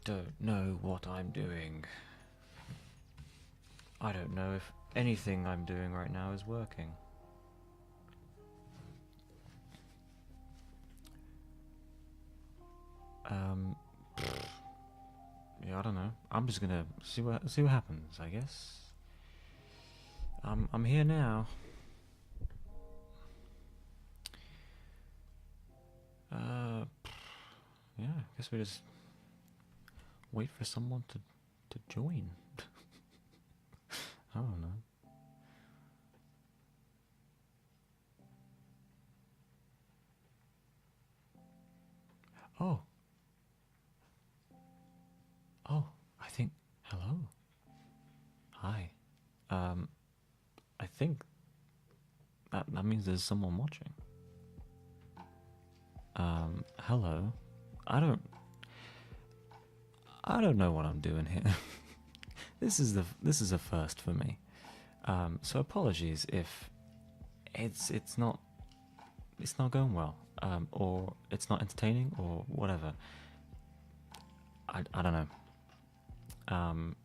don't know what I'm doing. I don't know if anything I'm doing right now is working. Um, yeah, I don't know. I'm just gonna see what happens, I guess. I'm here now. Uh, yeah, I guess we just wait for someone to join. I don't know. Oh, oh, I think. Hello. Hi. Um, I think that means there's someone watching. Hello. I don't. I don't know what I'm doing here. This is a first for me. So apologies if it's not going well, or it's not entertaining or whatever. I don't know. Um,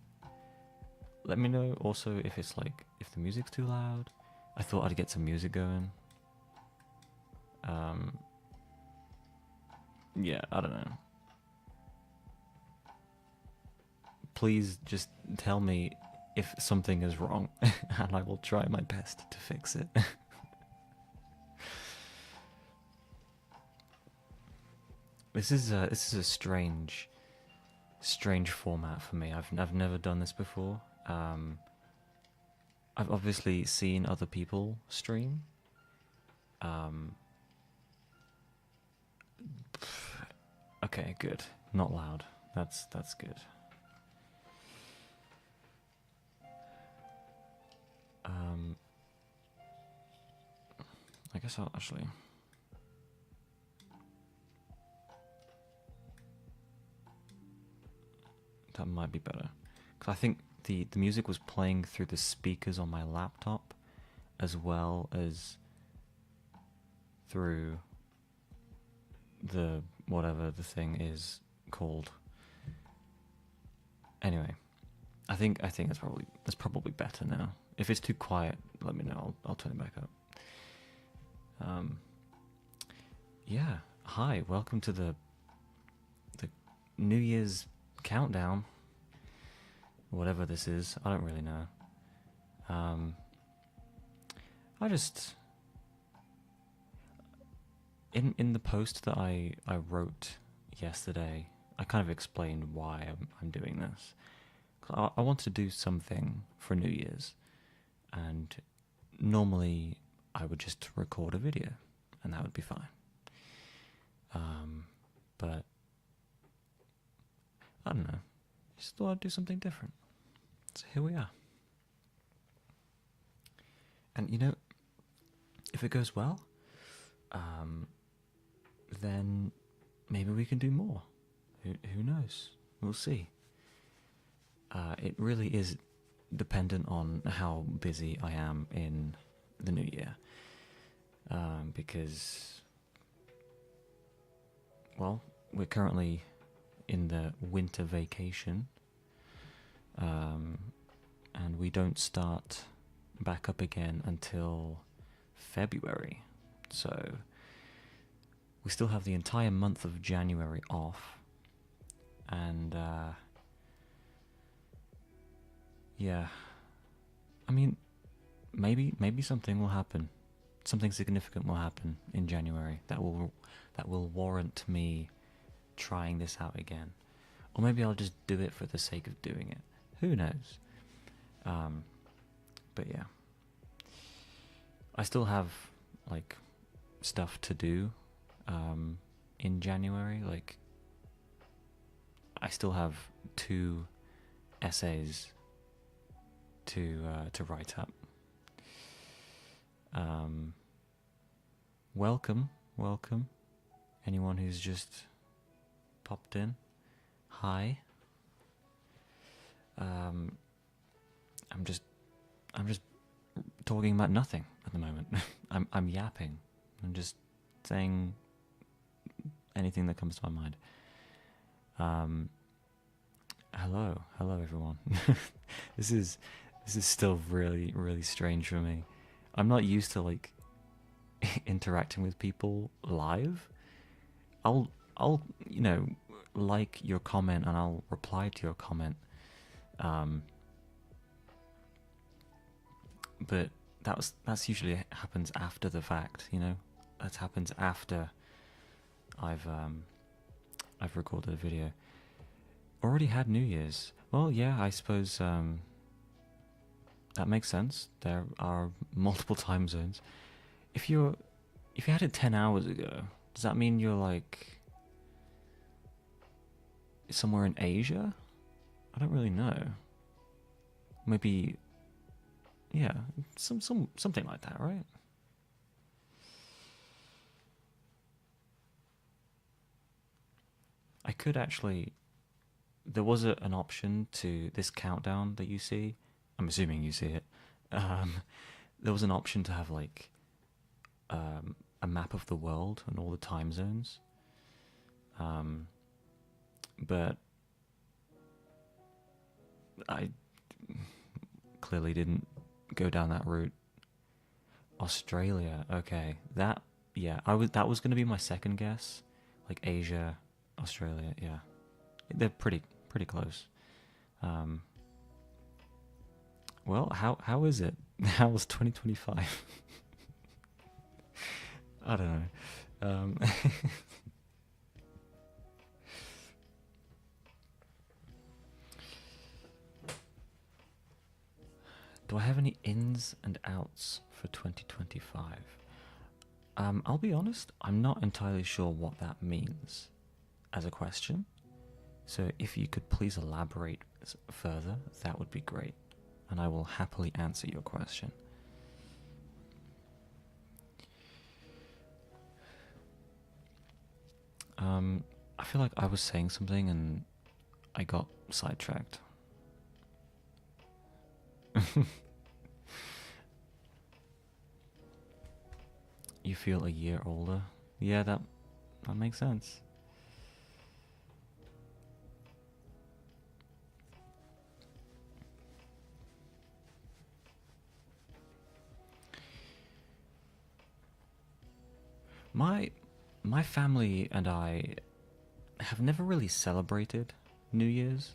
Let me know also if it's like if the music's too loud. I thought I'd get some music going. Yeah, I don't know. Please just tell me if something is wrong, and I will try my best to fix it. This is a strange format for me. I've never done this before. I've obviously seen other people stream. Um, okay, good. Not loud. That's good. Um, I guess I'll actually. That might be better. Because I think the music was playing through the speakers on my laptop as well as through the whatever the thing is called. Anyway, I think that's probably better now. If it's too quiet, let me know. I'll turn it back up. Yeah. Hi. Welcome to the New Year's countdown. Whatever this is, I don't really know. I just in the post that I wrote yesterday, I kind of explained why I'm doing this. I want to do something for New Year's, and normally I would just record a video, and that would be fine. But I don't know. Just thought I'd do something different. So here we are. And you know, if it goes well, then maybe we can do more. Who knows? We'll see. It really is dependent on how busy I am in the new year. Because, well, we're currently in the winter vacation, and we don't start back up again until February. So we still have the entire month of January off, and yeah, I mean, maybe something will happen, something significant will happen in January that will warrant me trying this out again, or maybe I'll just do it for the sake of doing it. Who knows? But yeah, I still have like stuff to do in January. Like, I still have 2 essays to write up. Welcome, anyone who's just popped in. Hi. I'm just talking about nothing at the moment. I'm yapping. I'm just saying anything that comes to my mind. Hello, hello everyone. this is this is still really strange for me. I'm not used to like interacting with people live. I'll like your comment and I'll reply to your comment. Um, but that's usually happens after the fact. That happens after I've um I've recorded a video. Already had New Year's. Well, yeah, I suppose that makes sense. There are multiple time zones. If you had it 10 hours ago, does that mean you're like somewhere in Asia? I don't really know. Maybe, yeah, something like that, right? I could actually. There was an option to this countdown that you see. I'm assuming you see it. Um, there was an option to have like a map of the world and all the time zones. Um, but I clearly didn't go down that route. Australia, okay, that was going to be my second guess, like Asia, Australia, yeah, they're pretty close. Um, well, how is it? How was 2025? I don't know. Do I have any ins and outs for 2025? I'll be honest, I'm not entirely sure what that means as a question. So if you could please elaborate further, that would be great. And I will happily answer your question. I feel like I was saying something and I got sidetracked. You feel a year older? Yeah, that makes sense. My my family and I have never really celebrated New Year's,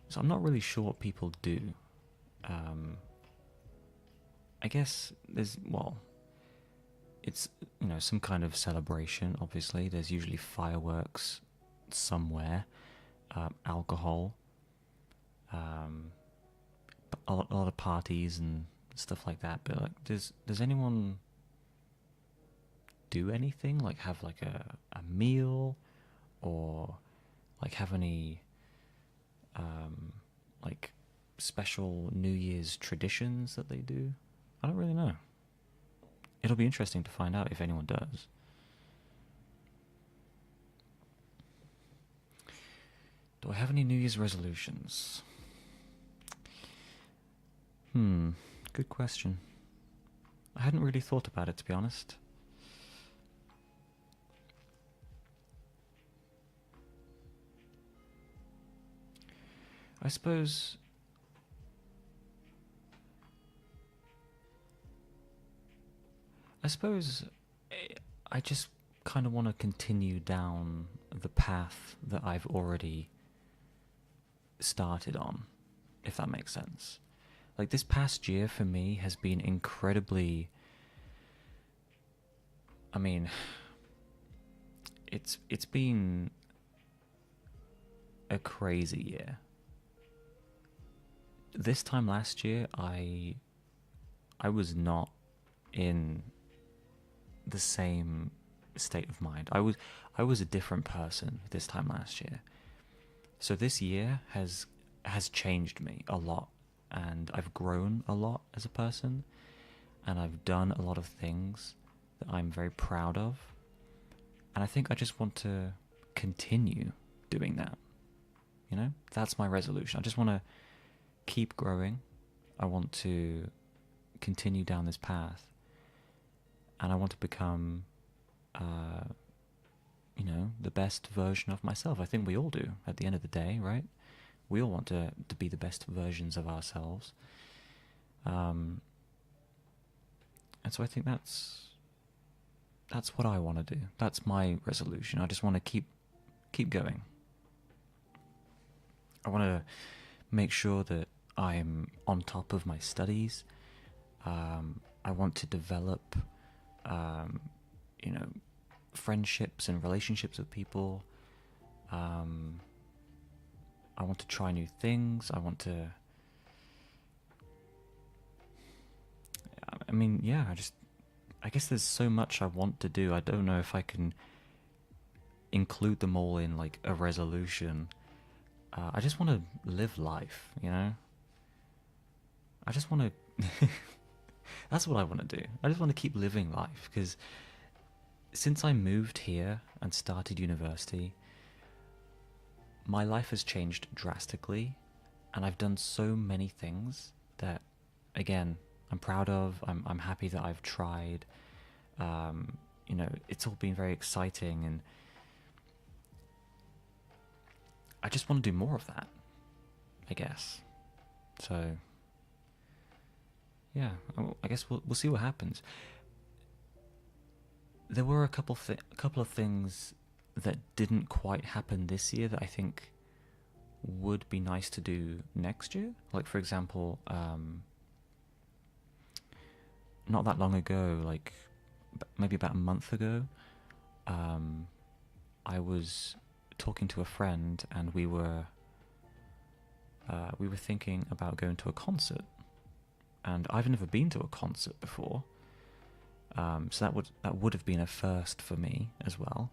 so I'm not really sure what people do. Um, I guess it's some kind of celebration. Obviously, there's usually fireworks somewhere, alcohol, um, a lot of parties and stuff like that. But like, does anyone do anything like have like a meal or like have any like special New Year's traditions that they do? I don't really know. It'll be interesting to find out if anyone does. Do I have any New Year's resolutions? Good question. I hadn't really thought about it, to be honest. I suppose I suppose I just kind of want to continue down the path that I've already started on, if that makes sense. Like this past year for me has been incredibly. I mean, it's been a crazy year. This time last year, I was not in the same state of mind. I was a different person this time last year. So this year has changed me a lot, and I've grown a lot as a person, and I've done a lot of things that I'm very proud of. And I think I just want to continue doing that. That's my resolution. I just want to keep growing. I want to continue down this path, and I want to become, the best version of myself. I think we all do at the end of the day, right? We all want to be the best versions of ourselves. And so I think that's what I want to do. That's my resolution. I just want to keep going. I want to make sure that I'm on top of my studies. I want to develop, you know, friendships and relationships with people. I want to try new things. I mean, yeah, I guess there's so much I want to do. I don't know if I can include them all in like a resolution. I just want to live life, you know? I just want to. That's what I want to do. I just want to keep living life because since I moved here and started university, my life has changed drastically, and I've done so many things that, again, I'm proud of. I'm happy that I've tried. You know, it's all been very exciting, and I just want to do more of that, I guess. So, yeah, I guess we'll see what happens. There were a couple of things that didn't quite happen this year that I think would be nice to do next year. Like, for example, not that long ago, like maybe about a month ago, I was talking to a friend, and we were thinking about going to a concert, and I've never been to a concert before, so that would have been a first for me as well.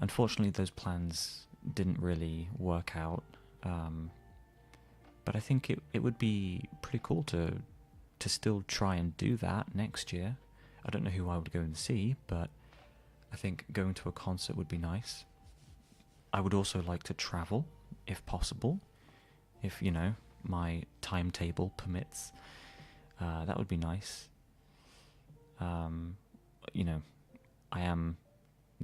Unfortunately, those plans didn't really work out, but I think it would be pretty cool to still try and do that next year. I don't know who I would go and see, but I think going to a concert would be nice. I would also like to travel, if possible, if, you know, my timetable permits. That would be nice. You know, I am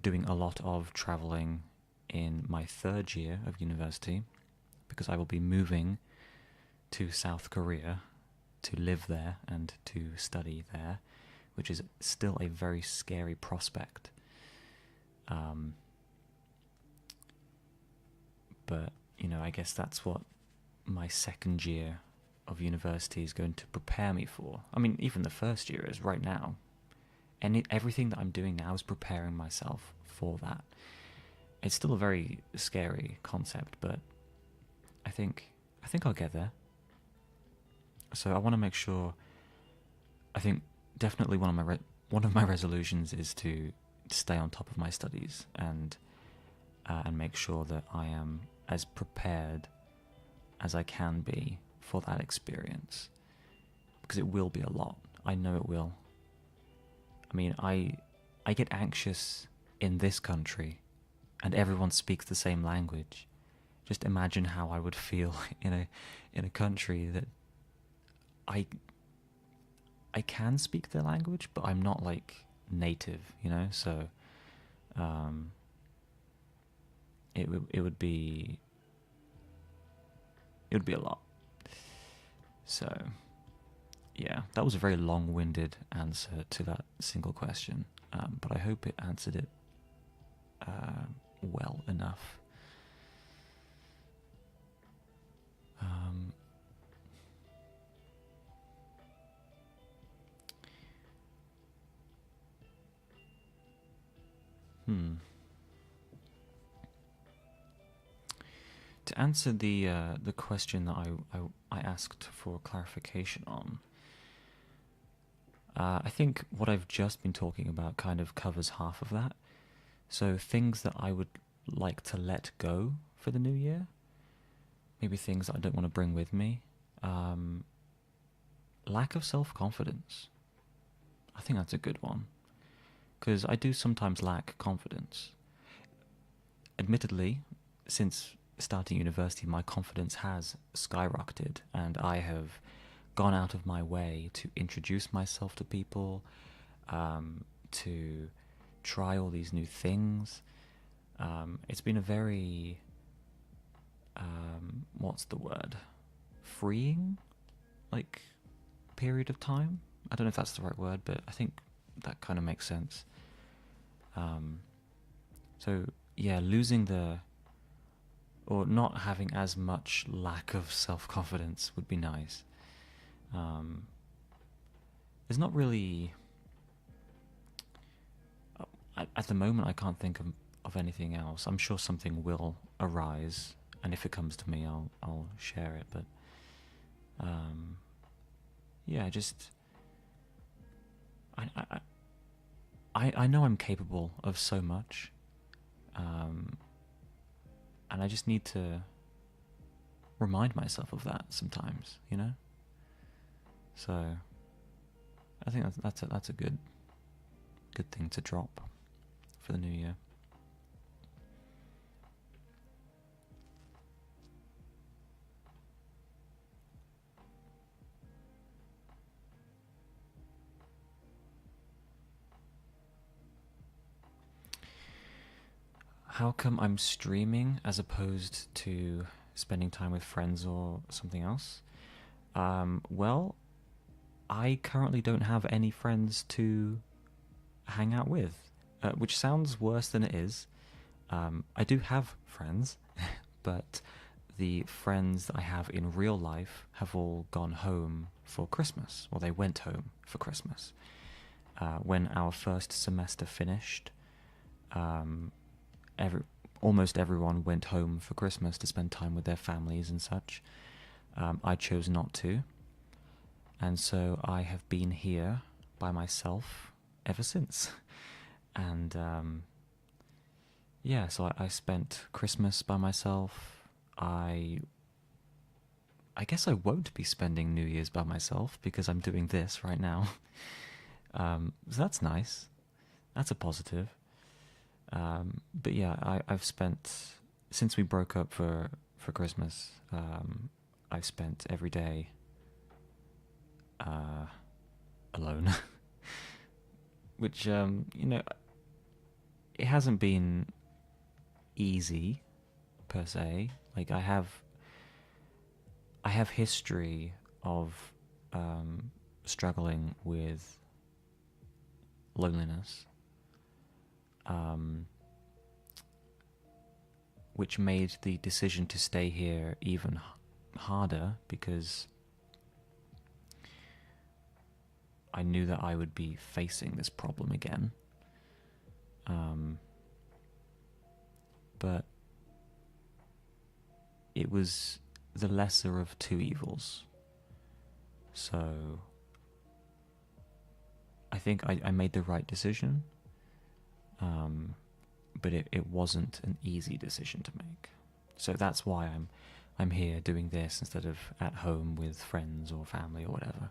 doing a lot of traveling in my third year of university because I will be moving to South Korea to live there and to study there, which is still a very scary prospect. But, you know, I guess that's what my second year of university is going to prepare me for. I mean, even the first year is right now. And everything that I'm doing now is preparing myself for that. It's still a very scary concept, but I think I'll get there. So I want to make sure. I think definitely one of my resolutions is to stay on top of my studies and make sure that I am as prepared as I can be for that experience, because it will be a lot. I know it will. I mean, I get anxious in this country, and everyone speaks the same language. Just imagine how I would feel in a country that I can speak their language, but I'm not like native, you know. So, it would be a lot. So, yeah, that was a very long-winded answer to that single question, but I hope it answered it well enough. To answer the question that I asked for clarification on, I think what I've just been talking about kind of covers half of that. So things that I would like to let go for the new year, maybe things that I don't want to bring with me. Lack of self-confidence. I think that's a good one, because I do sometimes lack confidence. Admittedly, since starting university, my confidence has skyrocketed, and I have gone out of my way to introduce myself to people, to try all these new things. It's been a very what's the word? Freeing, like, period of time. I don't know if that's the right word, but I think that kind of makes sense. So yeah, losing the, or not having as much lack of self-confidence would be nice. There's not really, at the moment I can't think of anything else. I'm sure something will arise, and if it comes to me, I'll share it. But yeah, just I know I'm capable of so much, and I just need to remind myself of that sometimes, you know. So I think that's a good thing to drop for the new year. How come I'm streaming as opposed to spending time with friends or something else? Well, I currently don't have any friends to hang out with, which sounds worse than it is. I do have friends, but the friends that I have in real life have all gone home for Christmas. Well, they went home for Christmas. When our first semester finished, almost everyone went home for Christmas to spend time with their families and such. I chose not to, and so I have been here by myself ever since. And yeah, so I spent Christmas by myself. I guess I won't be spending New Year's by myself because I'm doing this right now. So that's nice. That's a positive. But yeah, I've spent, since we broke up for Christmas, I've spent every day alone. Which, you know, it hasn't been easy per se. Like, I have history of struggling with loneliness, which made the decision to stay here even harder because I knew that I would be facing this problem again. But it was the lesser of two evils. So I think I made the right decision. But it wasn't an easy decision to make. So that's why I'm here doing this instead of at home with friends or family or whatever.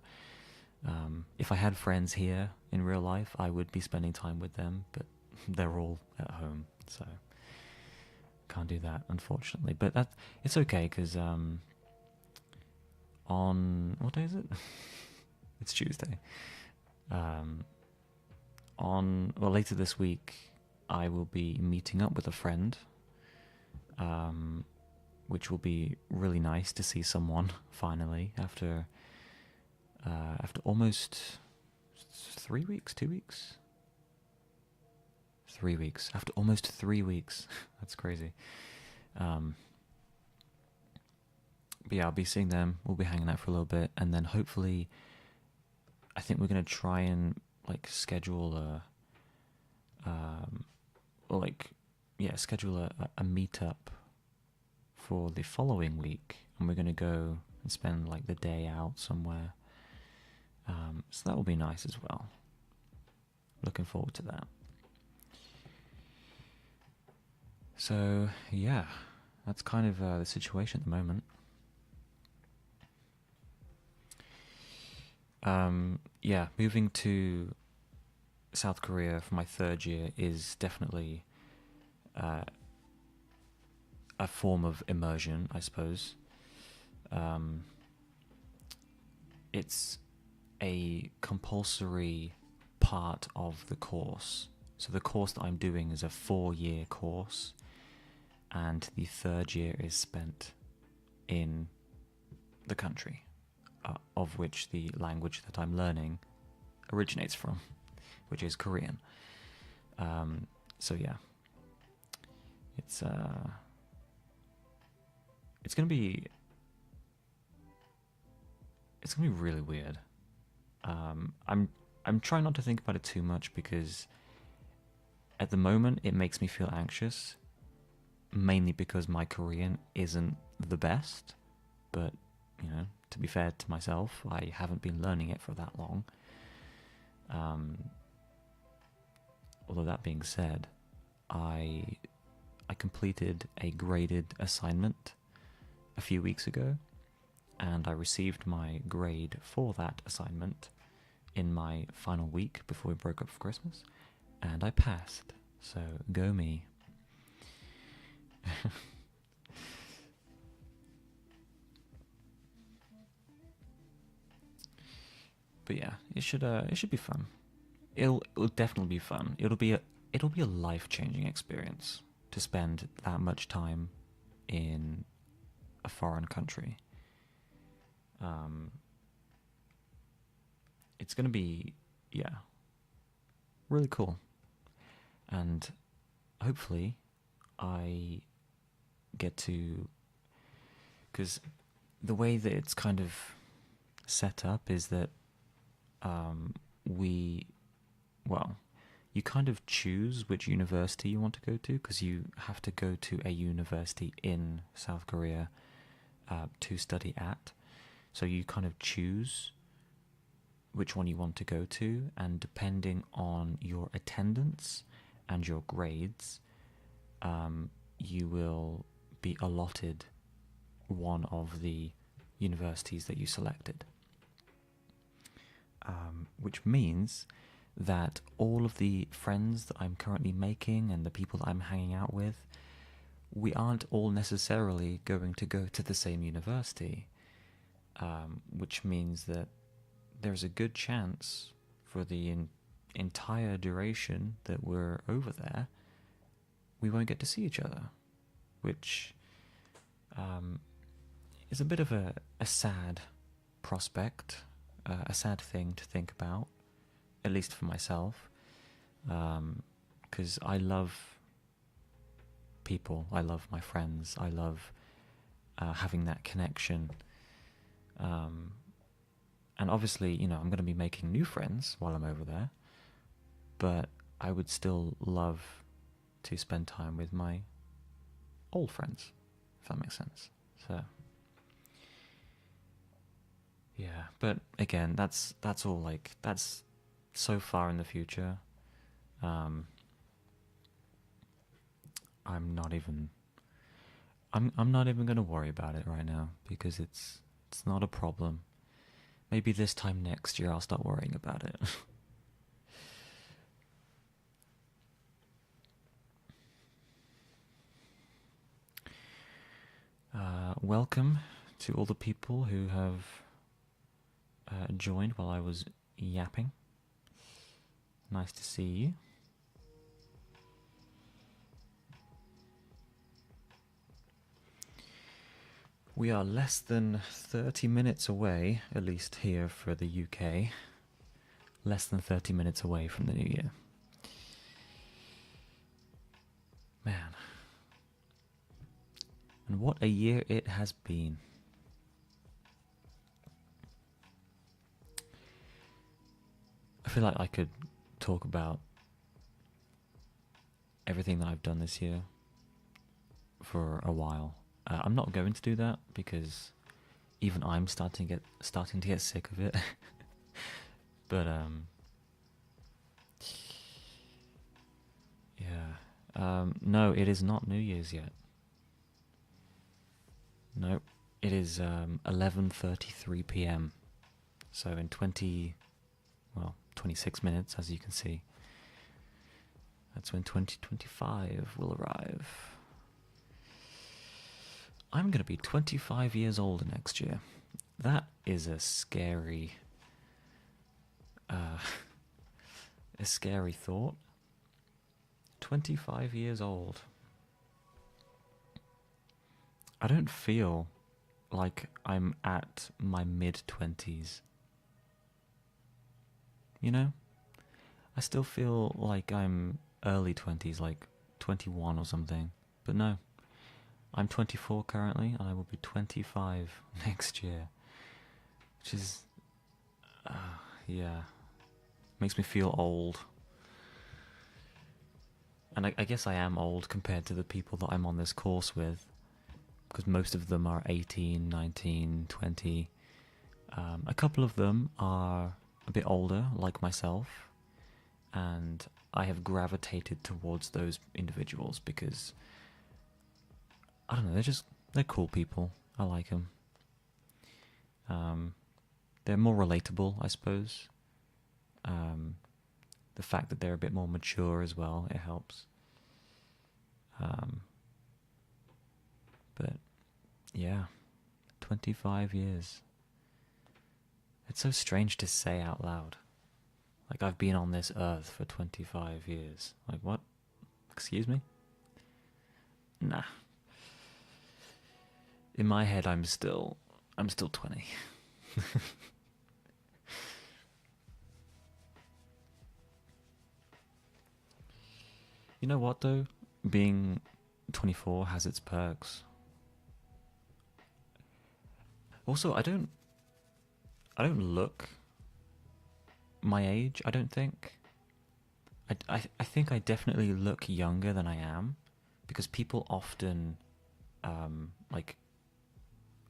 If I had friends here in real life, I would be spending time with them, but they're all at home, so can't do that, unfortunately. But it's okay, because on, what day is it? It's Tuesday. Later this week, I will be meeting up with a friend, which will be really nice to see someone finally after almost 3 weeks, 2 weeks, 3 weeks. After almost 3 weeks, that's crazy. But yeah, I'll be seeing them. We'll be hanging out for a little bit, and then hopefully, I think we're gonna try and schedule a meetup for the following week, and we're gonna go and spend the day out somewhere. So that will be nice as well. Looking forward to that. So yeah, that's kind of the situation at the moment. Yeah, moving to South Korea for my third year is definitely a form of immersion, I suppose. It's a compulsory part of the course. So the course that I'm doing is a 4-year course, and the third year is spent in the country, of which the language that I'm learning originates from, which is Korean. So yeah, it's gonna be really weird. I'm trying not to think about it too much because at the moment it makes me feel anxious, mainly because my Korean isn't the best. But you know, to be fair to myself, I haven't been learning it for that long. Although that being said, I completed a graded assignment a few weeks ago, and I received my grade for that assignment in my final week before we broke up for Christmas, and I passed. So go me. But yeah, it should be fun. It'll definitely be fun. It'll be a life-changing experience to spend that much time in a foreign country. It's gonna be, yeah, really cool, and hopefully I get to, because the way that it's kind of set up is that you kind of choose which university you want to go to, because you have to go to a university in South Korea to study at. So you kind of choose which one you want to go to, and depending on your attendance and your grades, you will be allotted one of the universities that you selected. Which means that all of the friends that I'm currently making and the people that I'm hanging out with, we aren't all necessarily going to go to the same university, which means that there's a good chance for the entire duration that we're over there, we won't get to see each other, which is a bit of a sad prospect, a sad thing to think about, at least for myself, because I love people, I love my friends, I love having that connection, and obviously, you know, I'm going to be making new friends while I'm over there, but I would still love to spend time with my old friends, if that makes sense. So yeah, but again, that's all, like, that's so far in the future. I'm not even going to worry about it right now, because it's not a problem. Maybe this time next year I'll start worrying about it. Welcome to all the people who have joined while I was yapping. Nice to see you. We are less than 30 minutes away, at least here for the UK, less than 30 minutes away from the new year. Man. And what a year it has been. I feel like I could talk about everything that I've done this year for a while. I'm not going to do that because even I'm starting to get sick of it. But yeah. No, it is not New Year's yet. No, it is 11:33 p.m. So in 26 minutes, as you can see. That's when 2025 will arrive. I'm going to be 25 years old next year. That is a scary thought. 25 years old. I don't feel like I'm at my mid-20s, you know? I still feel like I'm early 20s, like 21 or something. But no, I'm 24 currently, and I will be 25 next year, which is, yeah, makes me feel old. And I guess I am old compared to the people that I'm on this course with, because most of them are 18, 19, 20. A couple of them are a bit older, like myself, and I have gravitated towards those individuals because, I don't know, they're cool people. I like them. They're more relatable, I suppose. Um, the fact that they're a bit more mature as well, it helps. Um, but yeah, 25 years. It's so strange to say out loud. Like, I've been on this earth for 25 years. Like, what? Excuse me? Nah. In my head, I'm still 20. You know what, though? Being 24 has its perks. Also, I don't look my age, I don't think. I think I definitely look younger than I am, because people often, like,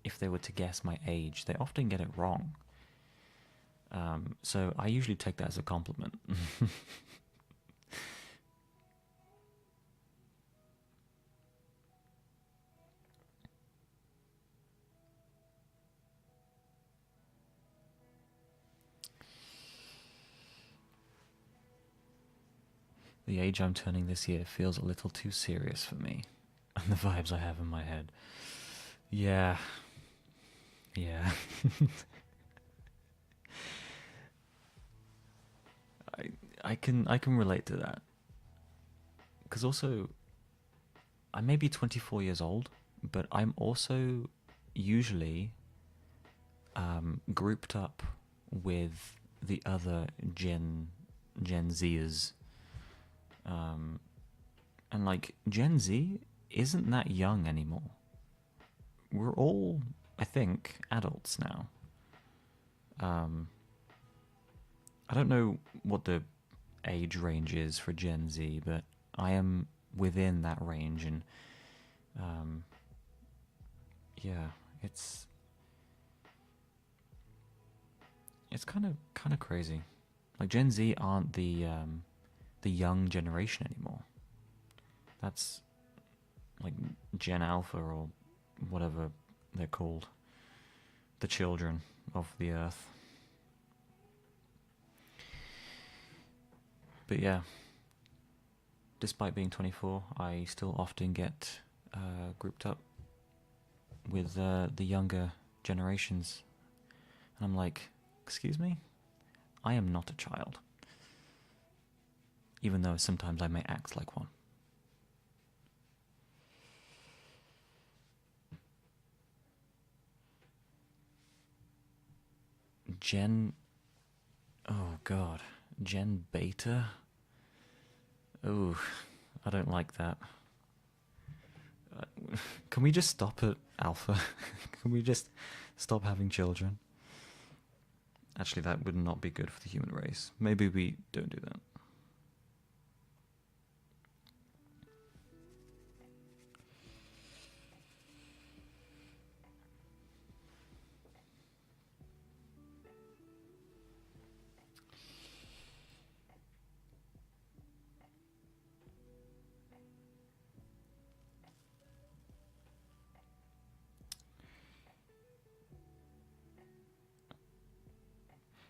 if they were to guess my age, they often get it wrong. So I usually take that as a compliment. The age I'm turning this year feels a little too serious for me, and the vibes I have in my head. Yeah, yeah. I I can relate to that, because also I may be 24 years old, but I'm also usually grouped up with the other Gen Zers, um, and like Gen Z isn't that young anymore. We're all, I think, adults now. Um, I don't know what the age range is for Gen Z, but I am within that range, and um, yeah, it's kind of crazy. Like, Gen Z aren't the young generation anymore. That's like Gen Alpha or whatever they're called, the children of the earth. But yeah, despite being 24, I still often get grouped up with the younger generations. And I'm like, excuse me? I am not a child. Even though sometimes I may act like one. Gen. Oh god. Gen Beta? Oh, I don't like that. Can we just stop at Alpha? Can we just stop having children? Actually, that would not be good for the human race. Maybe we don't do that.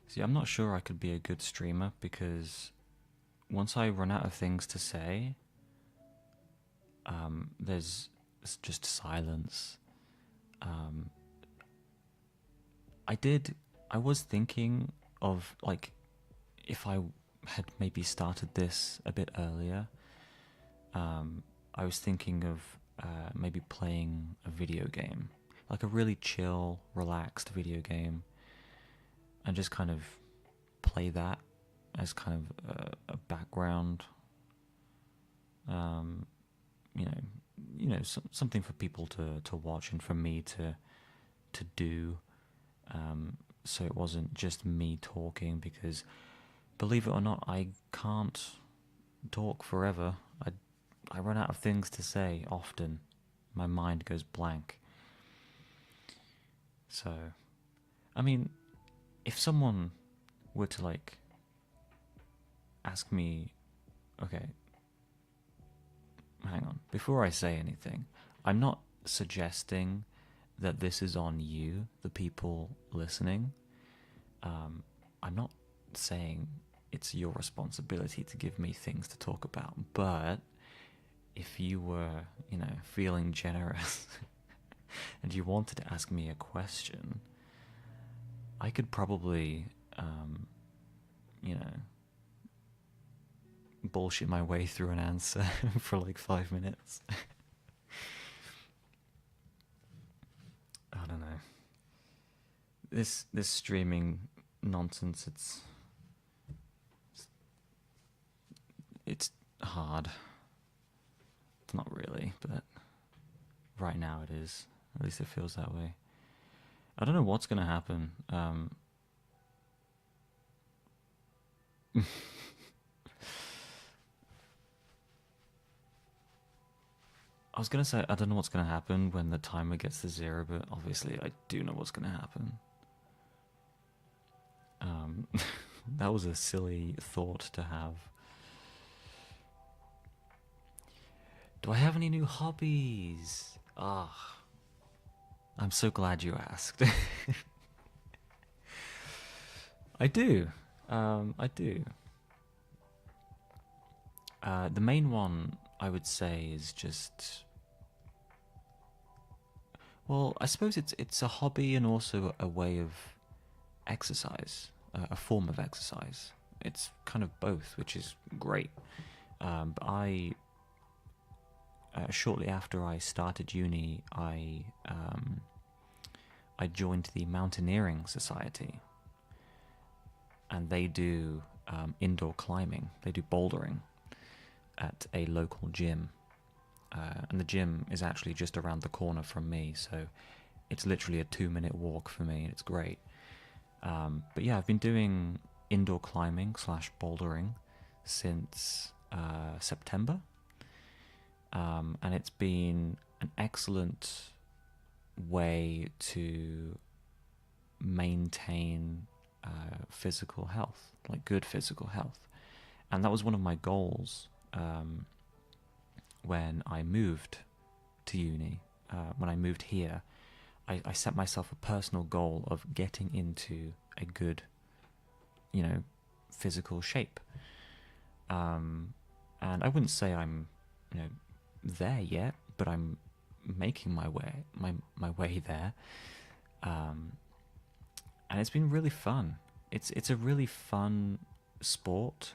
See, I'm not sure I could be a good streamer, because once I run out of things to say, there's just silence. Um, I was thinking of, like, if I had maybe started this a bit earlier, I was thinking of maybe playing a video game, like a really chill, relaxed video game, and just kind of play that as kind of a background, um, you know, something for people to watch and for me to do. So it wasn't just me talking, because believe it or not, I can't talk forever. I run out of things to say often. My mind goes blank. So, I mean, if someone were to like ask me, okay, hang on, before I say anything, I'm not suggesting that this is on you, the people listening. I'm not saying it's your responsibility to give me things to talk about, but if you were, feeling generous and you wanted to ask me a question, I could probably, you know, bullshit my way through an answer for like 5 minutes. I don't know. This streaming nonsense, it's hard. It's not really, but right now it is. At least it feels that way. I don't know what's gonna happen. I was gonna say I don't know what's gonna happen when the timer gets to 0, but obviously I do know what's gonna happen. That was a silly thought to have. Do I have any new hobbies? I'm so glad you asked. I do. I do. The main one I would say is just, well, I suppose it's a hobby and also a way of exercise, a form of exercise. It's kind of both, which is great. But shortly after I started uni, I joined the Mountaineering Society, and they do indoor climbing. They do bouldering at a local gym, and the gym is actually just around the corner from me, so it's literally a 2-minute walk for me, and it's great. But yeah, I've been doing indoor climbing / bouldering since September, and it's been an excellent way to maintain physical health, like good physical health. And that was one of my goals when I moved to uni. When I moved here, I set myself a personal goal of getting into a good, physical shape. And I wouldn't say I'm, there yet, but I'm making my way there. And it's been really fun. It's a really fun sport,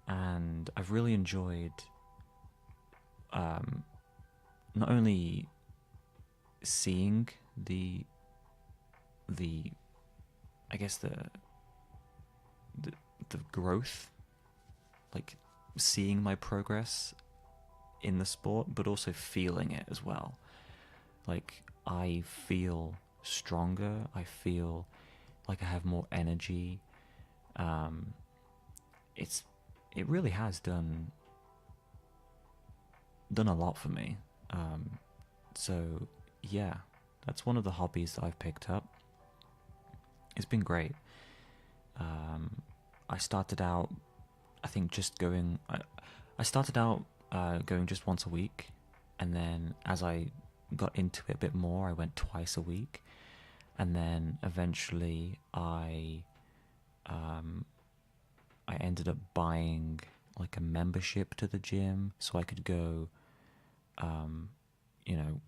and I've really enjoyed not only seeing the I guess the growth, like seeing my progress in the sport, but also feeling it as well. Like, I feel stronger, I feel like I have more energy. It really has done a lot for me. So yeah, that's one of the hobbies that I've picked up. It's been great. I started out, I think, just going. I started out going just once a week, and then as I got into it a bit more, I went twice a week, and then eventually I ended up buying like a membership to the gym, so I could go,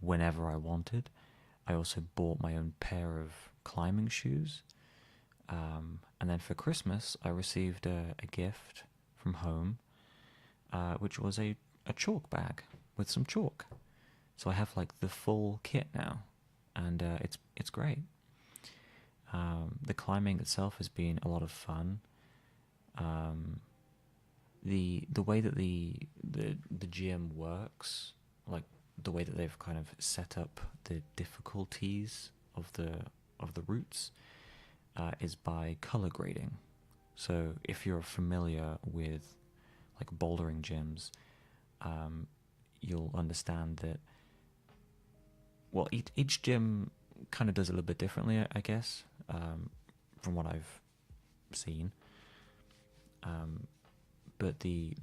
whenever I wanted. I also bought my own pair of climbing shoes. And then for Christmas, I received a gift from home, which was a chalk bag with some chalk. So I have like the full kit now, and it's great. The climbing itself has been a lot of fun. Um, the way that the gym works, like the way that they've kind of set up the difficulties of the routes, is by color grading. So if you're familiar with like bouldering gyms, um, you'll understand that, well, each gym kind of does it a little bit differently, I guess, from what I've seen. Um, but the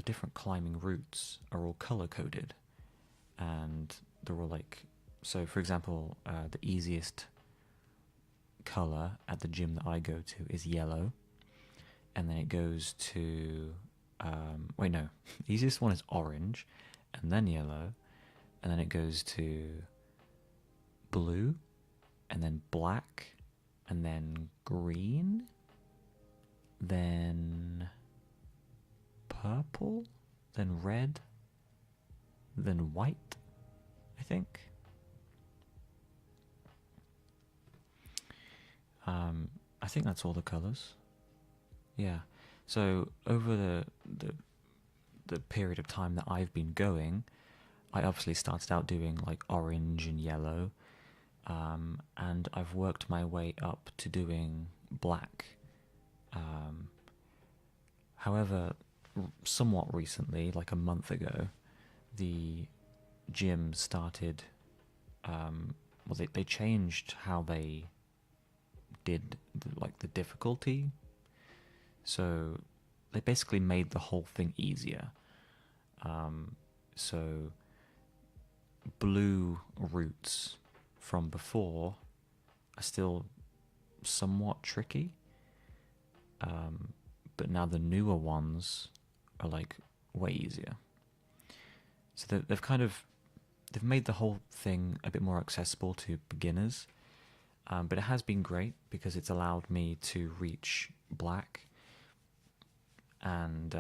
different climbing routes are all color coded, and they're all like, so for example, the easiest color at the gym that I go to is yellow, and then it goes to wait, no, the easiest one is orange, and then yellow, and then it goes to blue, and then black, and then green, then purple, then red, then white, I think. I think that's all the colors. Yeah. So over the period of time that I've been going, I obviously started out doing like orange and yellow, and I've worked my way up to doing black. Um, However, somewhat recently, like a month ago, the gym started. Well, they changed how they did like the difficulty. So they basically made the whole thing easier. So blue routes from before are still somewhat tricky, but now the newer ones are like way easier. So they've made the whole thing a bit more accessible to beginners. But it has been great because it's allowed me to reach black, and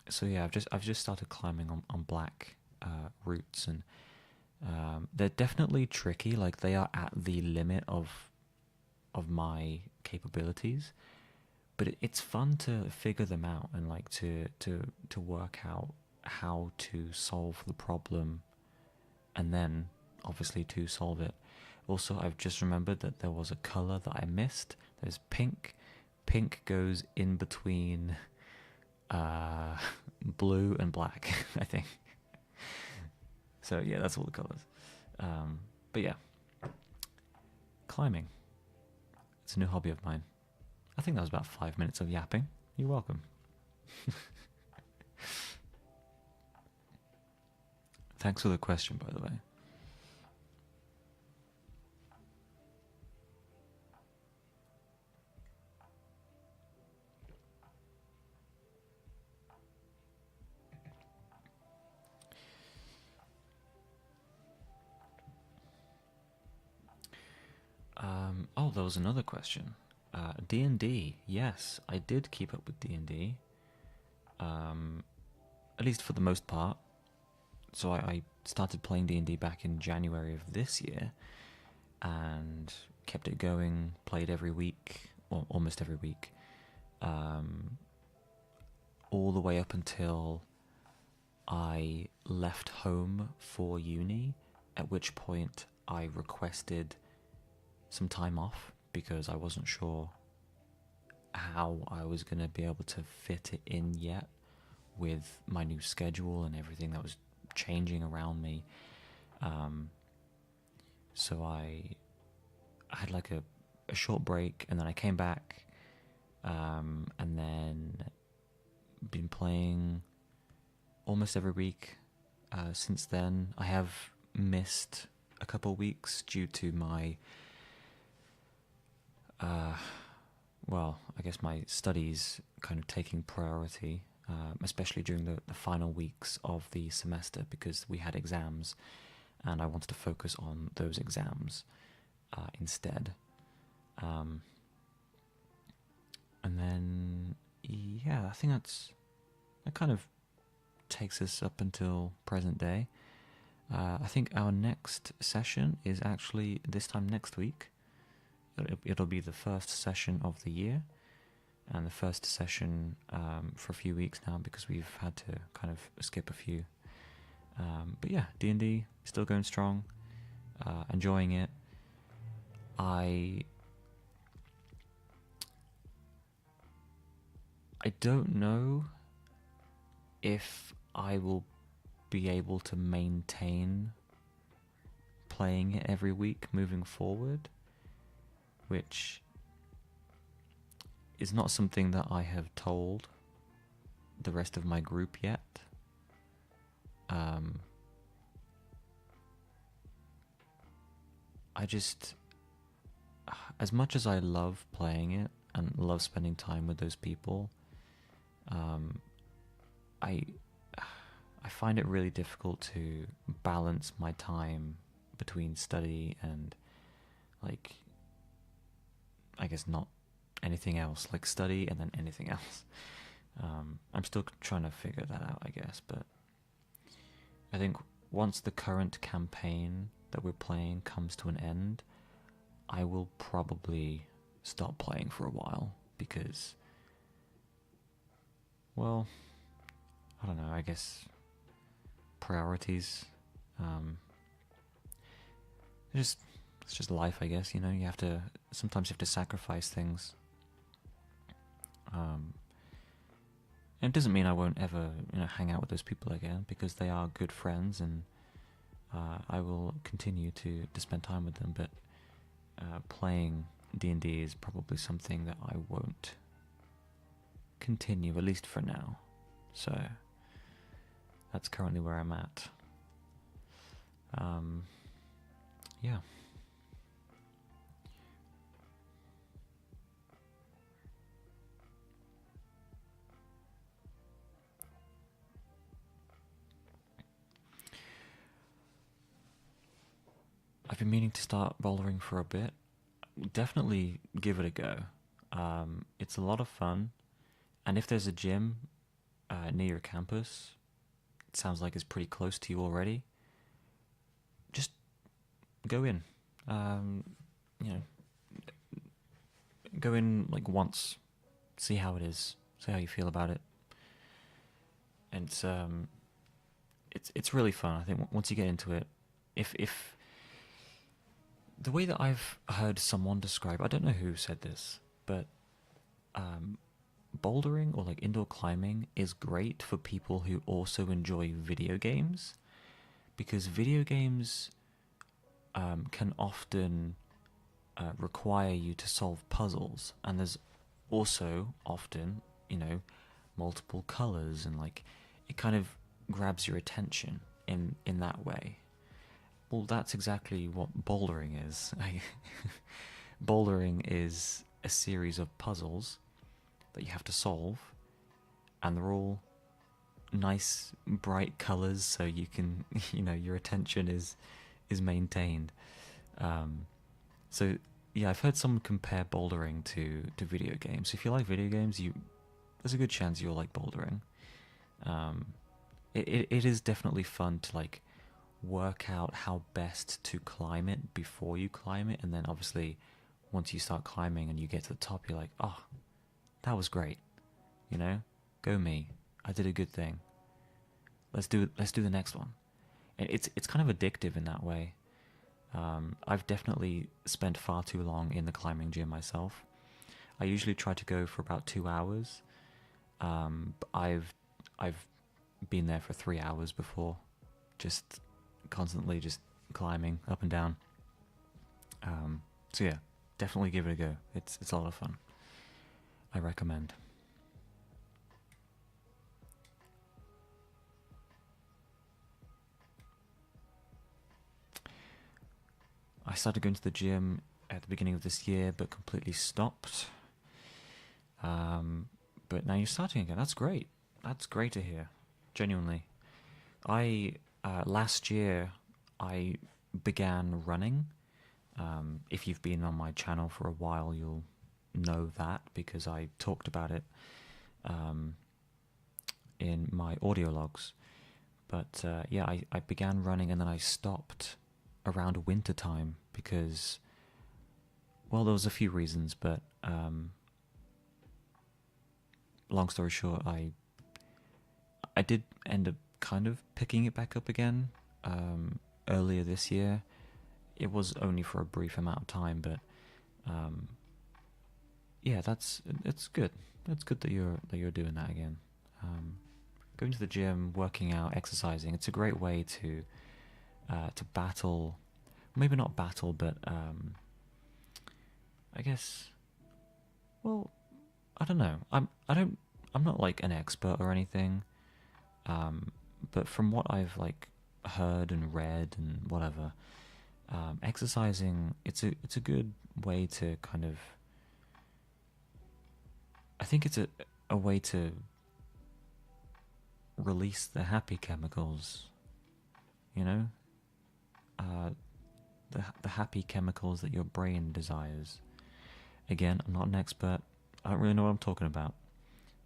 so yeah, I've just started climbing on black routes, and they're definitely tricky. Like they are at the limit of my capabilities, but it's fun to figure them out and like to work out how to solve the problem, and then obviously to solve it. Also, I've just remembered that there was a color that I missed. There's pink. Pink goes in between blue and black, I think. So yeah, that's all the colors. But yeah, climbing. It's a new hobby of mine. I think that was about 5 minutes of yapping. You're welcome. Thanks for the question, by the way. Oh, there was another question. D&D. Yes, I did keep up with D&D. At least for the most part. So I started playing D&D back in January of this year, and kept it going. Played every week, or almost every week, all the way up until I left home for uni. At which point I requested some time off because I wasn't sure how I was going to be able to fit it in yet with my new schedule and everything that was changing around me. So I had like a short break, and then I came back, and then been playing almost every week since then. I have missed a couple of weeks due to my well, I guess my studies kind of taking priority, especially during the final weeks of the semester, because we had exams and I wanted to focus on those exams instead. And then, yeah, I think that kind of takes us up until present day. I think our next session is actually this time next week. It'll be the first session of the year, and the first session for a few weeks now because we've had to kind of skip a few. But yeah, D&D still going strong, enjoying it. I don't know if I will be able to maintain playing it every week moving forward, which is not something that I have told the rest of my group yet. I just, as much as I love playing it and love spending time with those people, I find it really difficult to balance my time between study and, like, I guess not anything else, like study and then anything else. I'm still trying to figure that out, I guess, but I think once the current campaign that we're playing comes to an end, I will probably stop playing for a while because, well, I don't know, I guess priorities. It's just life, I guess, you know, sometimes you have to sacrifice things. And it doesn't mean I won't ever, hang out with those people again, because they are good friends, and I will continue to spend time with them, but playing D&D is probably something that I won't continue, at least for now. So that's currently where I'm at. Yeah. I've been meaning to start bouldering for a bit. Definitely give it a go. It's a lot of fun, and if there's a gym near your campus, it sounds like it's pretty close to you already, just go in. You know, go in like once, see how it is, see how you feel about it, and it's really fun. I think once you get into it, if the way that I've heard someone describe, I don't know who said this, but bouldering or like indoor climbing is great for people who also enjoy video games, because video games can often require you to solve puzzles, and there's also often, multiple colors, and like it kind of grabs your attention in that way. Well, that's exactly what bouldering is. Bouldering is a series of puzzles that you have to solve, and they're all nice, bright colors, so you can, your attention is maintained. So yeah, I've heard someone compare bouldering to video games. If you like video games, there's a good chance you'll like bouldering. It is definitely fun to like work out how best to climb it before you climb it, and then obviously once you start climbing and you get to the top, you're like, oh, that was great, go me, I did a good thing, let's do the next one. And it's kind of addictive in that way. I've definitely spent far too long in the climbing gym myself. I usually try to go for about 2 hours. But I've been there for 3 hours before, just constantly just climbing up and down. So yeah, definitely give it a go. It's a lot of fun. I recommend. I started going to the gym at the beginning of this year, but completely stopped. But now you're starting again. That's great. That's great to hear. Genuinely. Last year, I began running. If you've been on my channel for a while, you'll know that, because I talked about it in my audio logs. But yeah, I began running and then I stopped around winter time because, well, there was a few reasons, but long story short, I did end up kind of picking it back up again earlier this year. It was only for a brief amount of time, but um, yeah, it's good. It's good that you're doing that again. Going to the gym, working out, exercising. It's a great way to battle. Maybe not battle, but I guess. Well, I don't know. I'm not like an expert or anything. But from what I've like heard and read and whatever, exercising it's a good way to kind of. I think it's a way to release the happy chemicals. You know, the happy chemicals that your brain desires. Again, I'm not an expert. I don't really know what I'm talking about.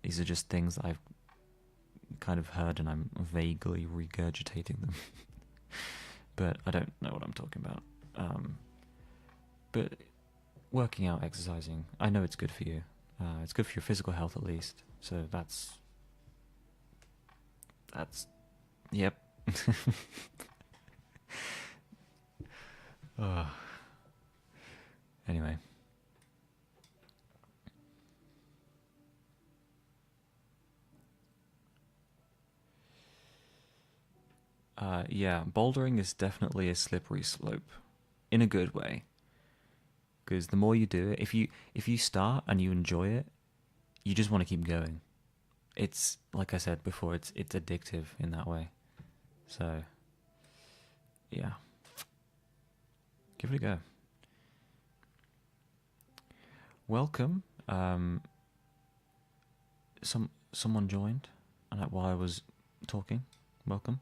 These are just things that I've kind of heard and I'm vaguely regurgitating them. But I don't know what I'm talking about. But working out, exercising, I know it's good for you. It's good for your physical health at least. So that's yep. uh, anyway. Yeah, bouldering is definitely a slippery slope, in a good way. Because the more you do it, if you start and you enjoy it, you just want to keep going. It's like I said before, it's addictive in that way. So, yeah, give it a go. Welcome. Someone joined, and while I was talking, welcome.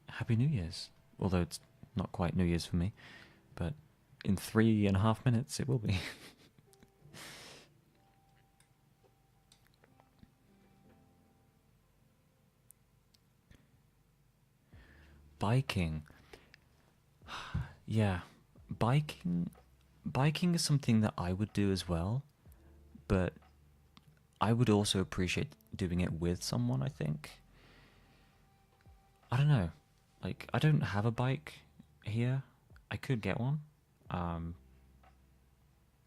Happy New Year's. Although it's not quite New Year's for me, but in 3.5 minutes it will be. Biking. Yeah, biking. Biking is something that I would do as well, but I would also appreciate doing it with someone, I think. I don't know. Like, I don't have a bike here. I could get one. Um,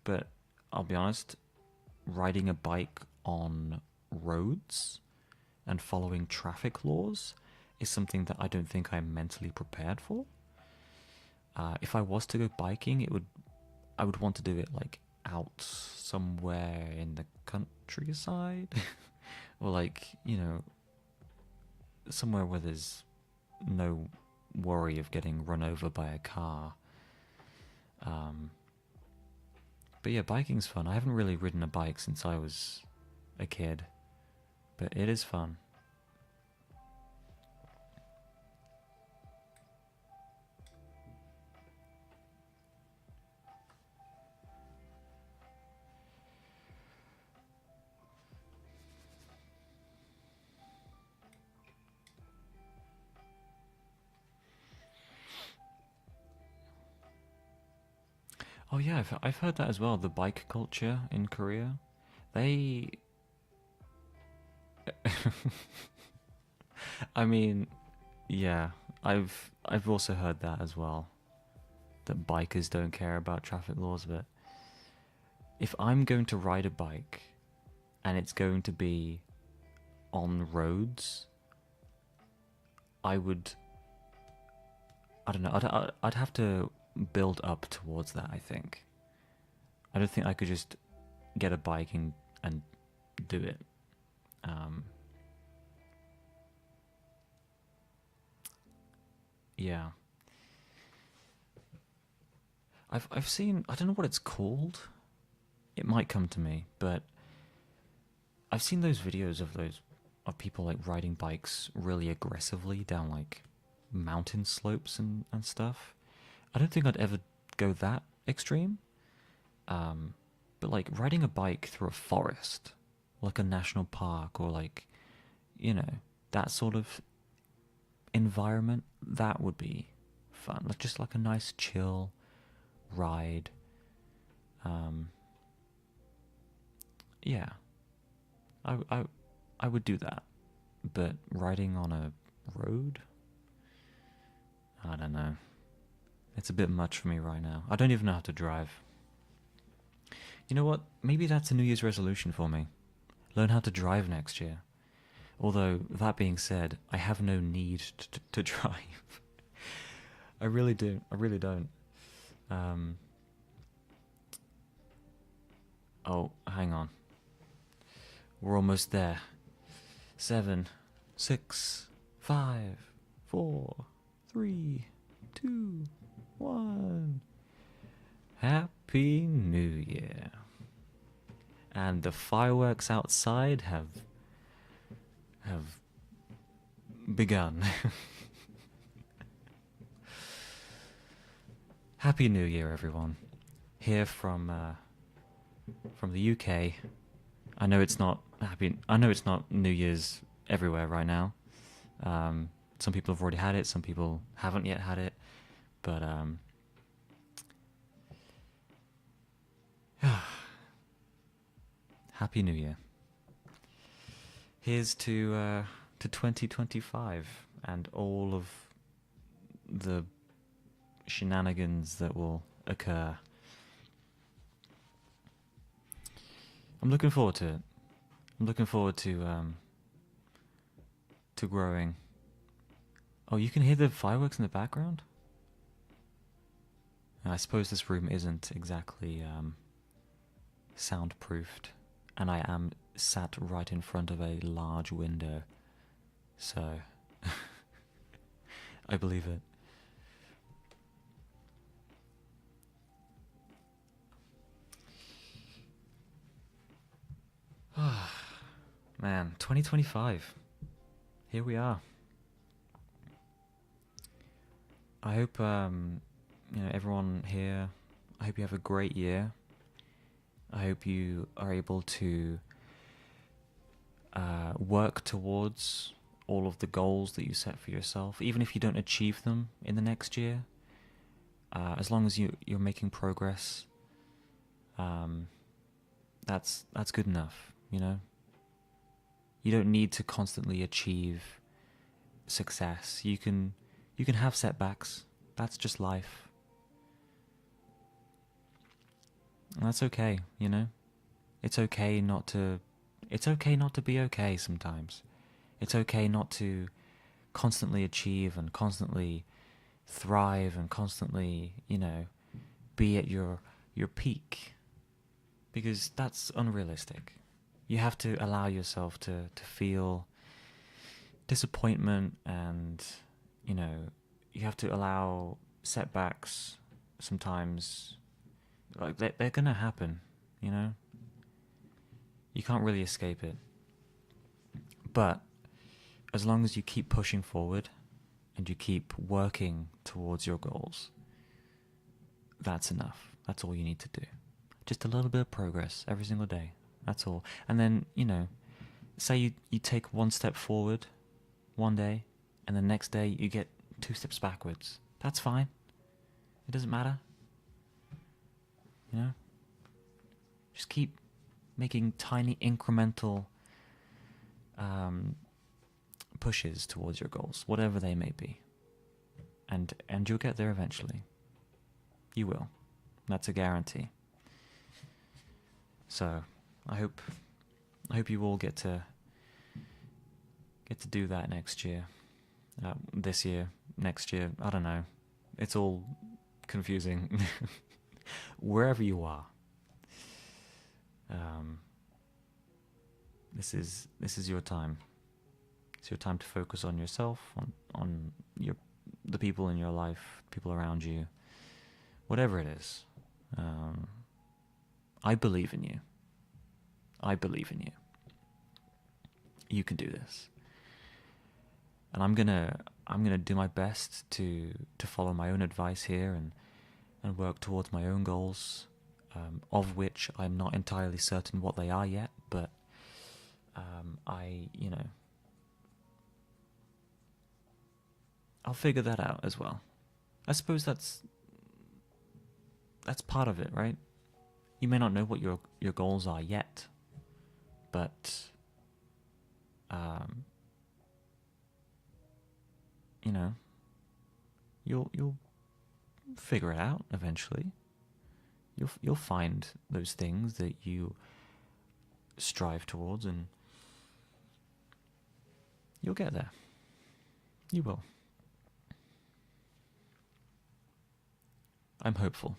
but I'll be honest, riding a bike on roads and following traffic laws is something that I don't think I'm mentally prepared for. If I was to go biking, I would want to do it like out somewhere in the countryside, or like somewhere where there's no worry of getting run over by a car. Um, but yeah, biking's fun. I haven't really ridden a bike since I was a kid, but it is fun. Oh yeah, I've heard that as well. The bike culture in Korea, they. I mean, yeah, I've also heard that as well. That bikers don't care about traffic laws, but if I'm going to ride a bike and it's going to be on roads, I would. I don't know. I'd have to build up towards that. I think. I don't think I could just get a bike and do it. Um, yeah, I've seen. I don't know what it's called. It might come to me, but I've seen those videos of people like riding bikes really aggressively down like mountain slopes and stuff. I don't think I'd ever go that extreme. Um, but like riding a bike through a forest, like a national park, or like, you know, that sort of environment, that would be fun. Just like a nice chill ride. Yeah, I would do that. But riding on a road, I don't know. It's a bit much for me right now. I don't even know how to drive. You know what? Maybe that's a New Year's resolution for me. Learn how to drive next year. Although, that being said, I have no need to drive. I really do. I really don't. Oh, hang on. We're almost there. 7, 6, 5, 4, 3, 2, 1. Happy New Year. And the fireworks outside have begun. Happy New Year, everyone. Here from the UK. I know it's not New Year's everywhere right now. Some people have already had it. Some people haven't yet had it. But Happy New Year. Here's to 2025 and all of the shenanigans that will occur. I'm looking forward to it. I'm looking forward to growing. Oh, you can hear the fireworks in the background? I suppose this room isn't exactly soundproofed, and I am sat right in front of a large window, so I believe it. Man, 2025. Here we are. I hope everyone here, I hope you have a great year. I hope you are able to work towards all of the goals that you set for yourself, even if you don't achieve them in the next year. As long as you're making progress, that's good enough, you know? You don't need to constantly achieve success. You can have setbacks. That's just life. And that's okay, you know? It's okay not to be okay sometimes. It's okay not to constantly achieve and constantly thrive and constantly, be at your peak. Because that's unrealistic. You have to allow yourself to feel disappointment, and you have to allow setbacks sometimes. Like they're gonna happen, you can't really escape it. But as long as you keep pushing forward and you keep working towards your goals, that's enough. That's all you need to do. Just a little bit of progress every single day. That's all. And then, say you take one step forward one day, and the next day you get 2 steps backwards. That's fine. It doesn't matter. Just keep making tiny incremental pushes towards your goals, whatever they may be. And you'll get there eventually. You will. That's a guarantee. So, I hope you all get to do that next year. This year, next year, I don't know. It's all confusing. Wherever you are. This is your time. It's your time to focus on yourself, on the people in your life, people around you, whatever it is. I believe in you. I believe in you. You can do this. And I'm gonna do my best to follow my own advice here and work towards my own goals, of which I'm not entirely certain what they are yet, but I'll figure that out as well. I suppose that's part of it, right? You may not know what your goals are yet, but you know, you'll figure it out eventually. You'll find those things that you strive towards, and you'll get there. You will. I'm hopeful.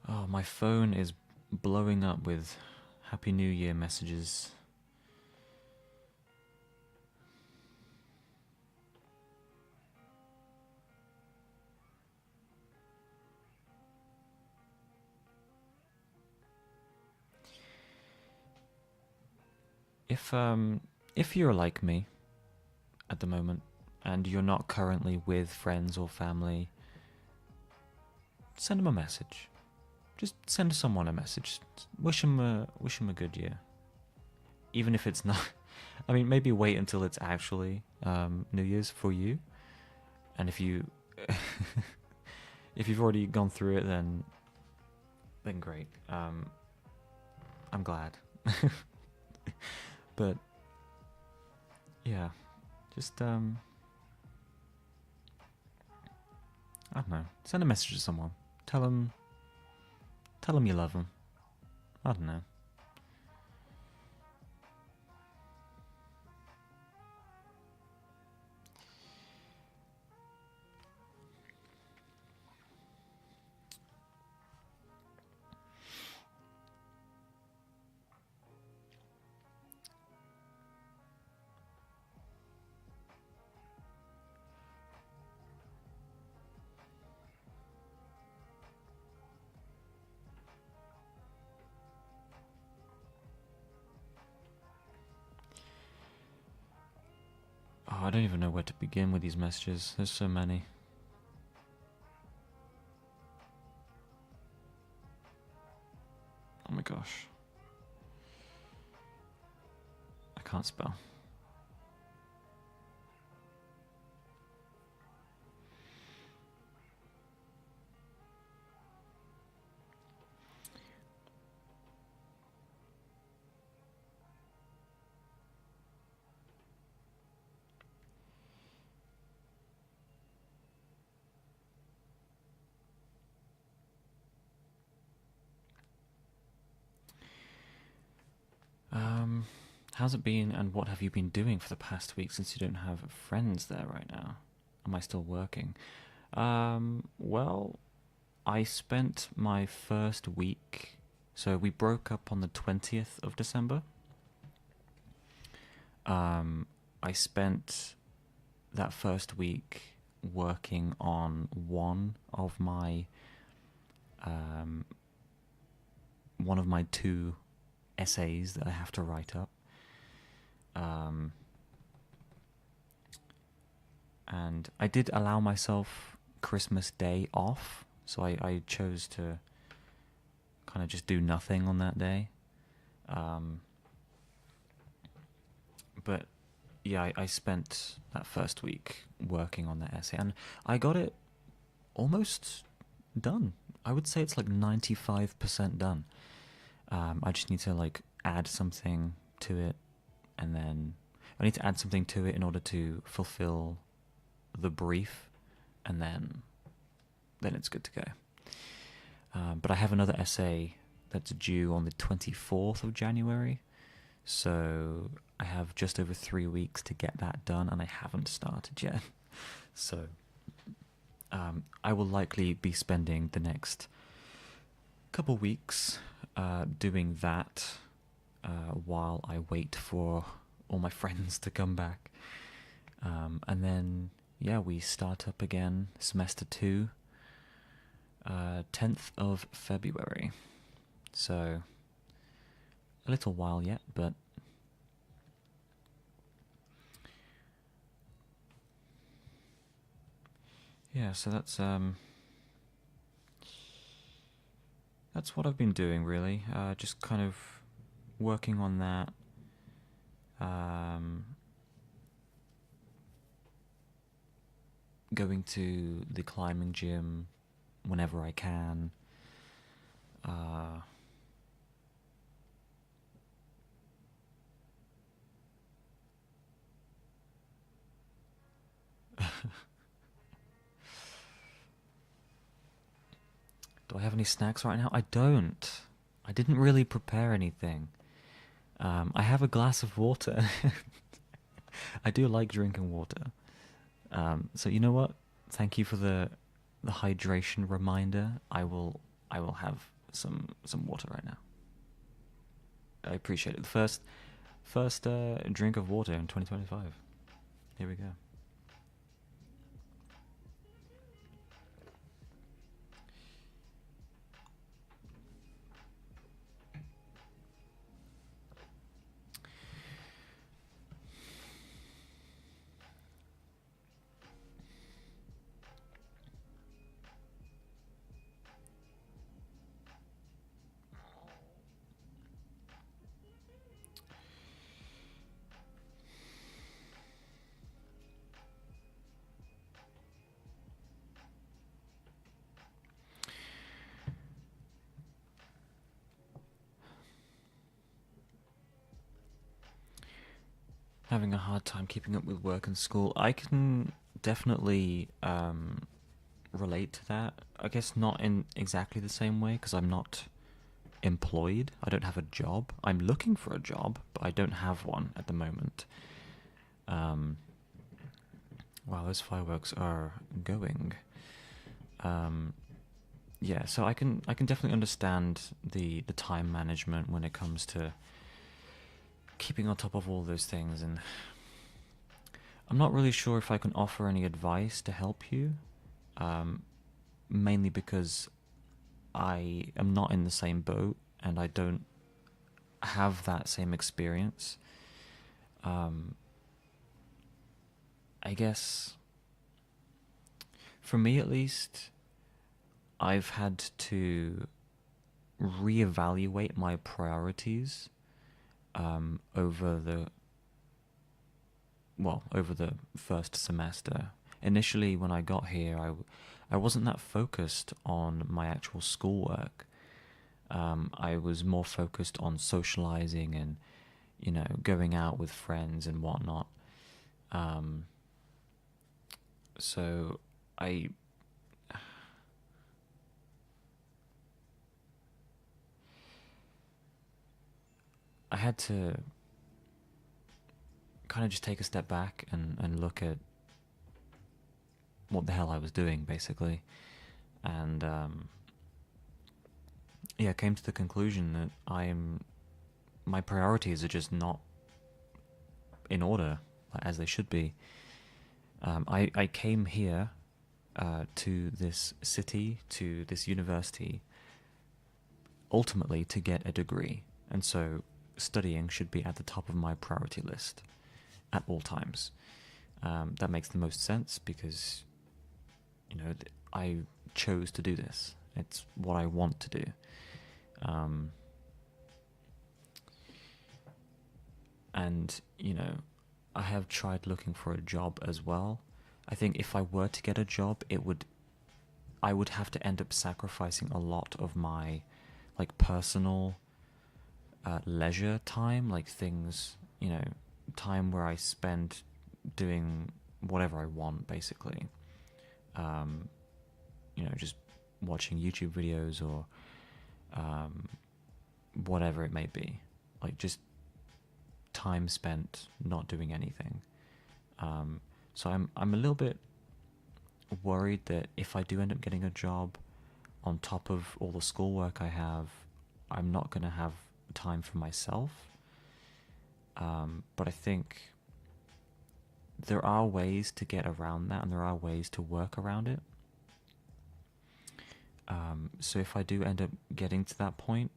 Oh, my phone is blowing up with Happy New Year messages. If you're like me at the moment and you're not currently with friends or family, send them a message. Just send someone a message. Wish them a good year. Even if it's not, I mean, maybe wait until it's actually New Year's for you. And if you if you've already gone through it, then great. I'm glad. But yeah, just I don't know. Send a message to someone. Tell them you love them. I don't know. Oh, I don't even know where to begin with these messages. There's so many. Oh my gosh. I can't spell. How's it been, and what have you been doing for the past week since you don't have friends there right now? Am I still working? Well, I spent my first week, so we broke up on the 20th of December. I spent that first week working on one of my two essays that I have to write up. And I did allow myself Christmas Day off, so I chose to kind of just do nothing on that day. But yeah, I spent that first week working on that essay, and I got it almost done. I would say it's like 95% done. I just need to like add something to it, and then I need to add something to it in order to fulfill the brief, and then it's good to go. But I have another essay that's due on the 24th of January, so I have just over 3 weeks to get that done, and I haven't started yet. So I will likely be spending the next couple weeks doing that while I wait for all my friends to come back. And then, yeah, we start up again, semester 2, 10th of February. So, a little while yet, but Yeah, so that's what I've been doing really. Just kind of working on that. Um, Going to the climbing gym whenever I can. Uh, do I have any snacks right now? I don't. I didn't really prepare anything. I have a glass of water. I do like drinking water. So you know what? Thank you for the hydration reminder. I will have some water right now. I appreciate it. The first drink of water in 2025. Here we go. Having a hard time keeping up with work and school. I can definitely relate to that. I guess not in exactly the same way because I'm not employed. I don't have a job. I'm looking for a job, but I don't have one at the moment. Um, wow, those fireworks are going. Um, yeah, so I can definitely understand the time management when it comes to keeping on top of all those things, and I'm not really sure if I can offer any advice to help you. Um, Mainly because I am not in the same boat and I don't have that same experience. Um, I guess for me at least, I've had to reevaluate my priorities over the first semester. Initially, when I got here, I wasn't that focused on my actual schoolwork. I was more focused on socializing and, going out with friends and whatnot. Um, so I I had to kind of just take a step back and look at what the hell I was doing, basically. And yeah, came to the conclusion that my priorities are just not in order as they should be. I came here to this city, to this university, ultimately to get a degree. And so studying should be at the top of my priority list at all times. That makes the most sense because, I chose to do this. It's what I want to do. Um, and, I have tried looking for a job as well. I think if I were to get a job, I would have to end up sacrificing a lot of my, like, personal leisure time, like things, time where I spend doing whatever I want, basically. Um, just watching YouTube videos or um, whatever it may be. Like, just time spent not doing anything. So I'm a little bit worried that if I do end up getting a job on top of all the schoolwork I have, I'm not going to have time for myself. But I think there are ways to get around that and there are ways to work around it. So if I do end up getting to that point,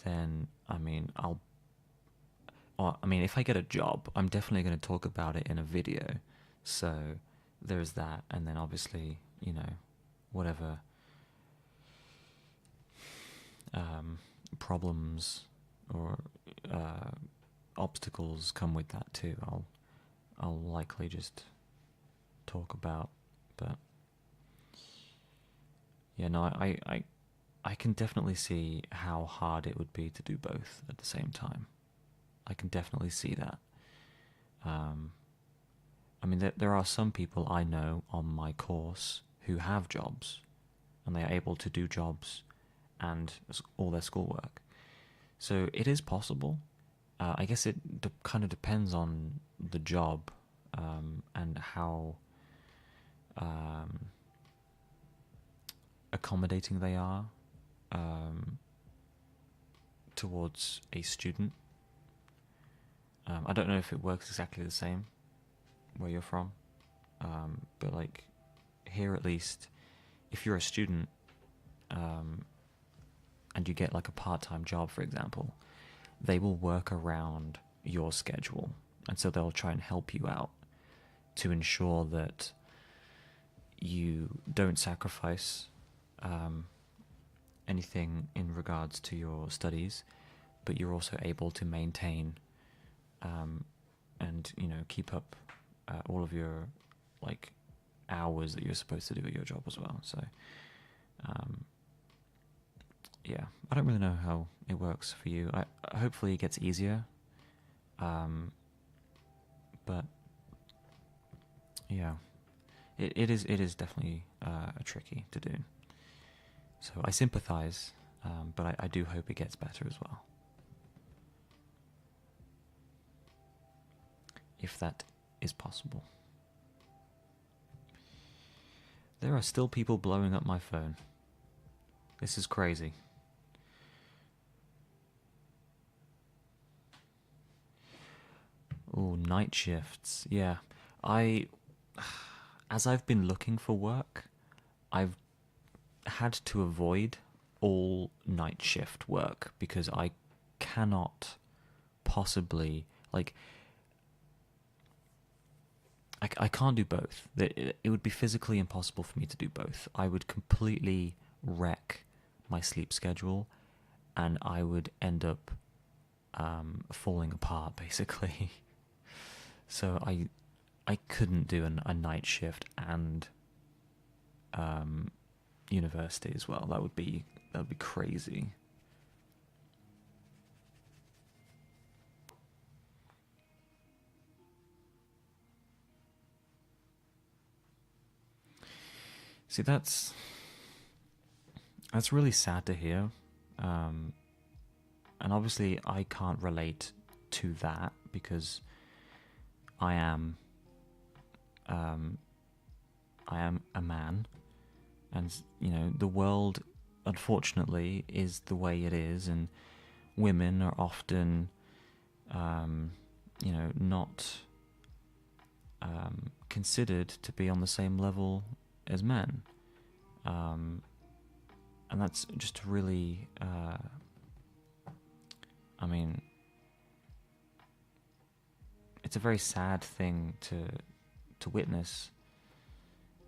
then if I get a job, I'm definitely going to talk about it in a video. So there's that, and then obviously, whatever problems or obstacles come with that too. I'll likely just talk about, but yeah, no, I can definitely see how hard it would be to do both at the same time. I can definitely see that. I mean, there are some people I know on my course who have jobs, and they are able to do jobs and all their schoolwork. So it is possible. I guess it kind of depends on the job, and how accommodating they are towards a student. I don't know if it works exactly the same where you're from, but like here at least, if you're a student and you get like a part-time job, for example, they will work around your schedule, and so they'll try and help you out to ensure that you don't sacrifice anything in regards to your studies, but you're also able to maintain and keep up all of your like hours that you're supposed to do at your job as well. So yeah, I don't really know how it works for you. I hopefully it gets easier, but yeah, it is definitely tricky to do. So I sympathize, but I do hope it gets better as well, if that is possible. There are still people blowing up my phone. This is crazy. Oh, night shifts. Yeah. As I've been looking for work, I've had to avoid all night shift work because I cannot possibly, like, I can't do both. It would be physically impossible for me to do both. I would completely wreck my sleep schedule, and I would end up falling apart, basically. So I couldn't do a night shift and university as well. That would be crazy. See, that's really sad to hear, and obviously I can't relate to that because I am a man, and the world unfortunately is the way it is, and women are often not considered to be on the same level as men, and that's just really I mean, it's a very sad thing to witness,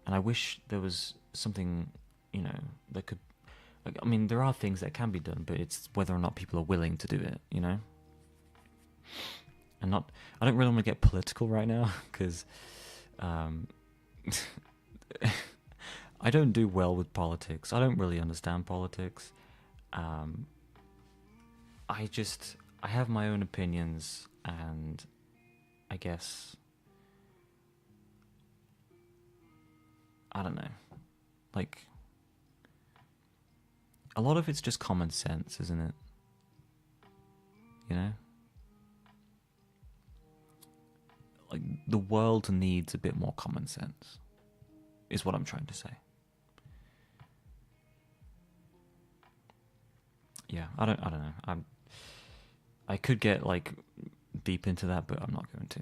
and I wish there was something that could, like, I mean, there are things that can be done, but it's whether or not people are willing to do it, and not. I don't really want to get political right now because I don't do well with politics. I don't really understand politics. I have my own opinions, and I guess I don't know. Like, a lot of it's just common sense, isn't it? Like, the world needs a bit more common sense, is what I'm trying to say. Yeah, I don't know. I could get like deep into that, but I'm not going to.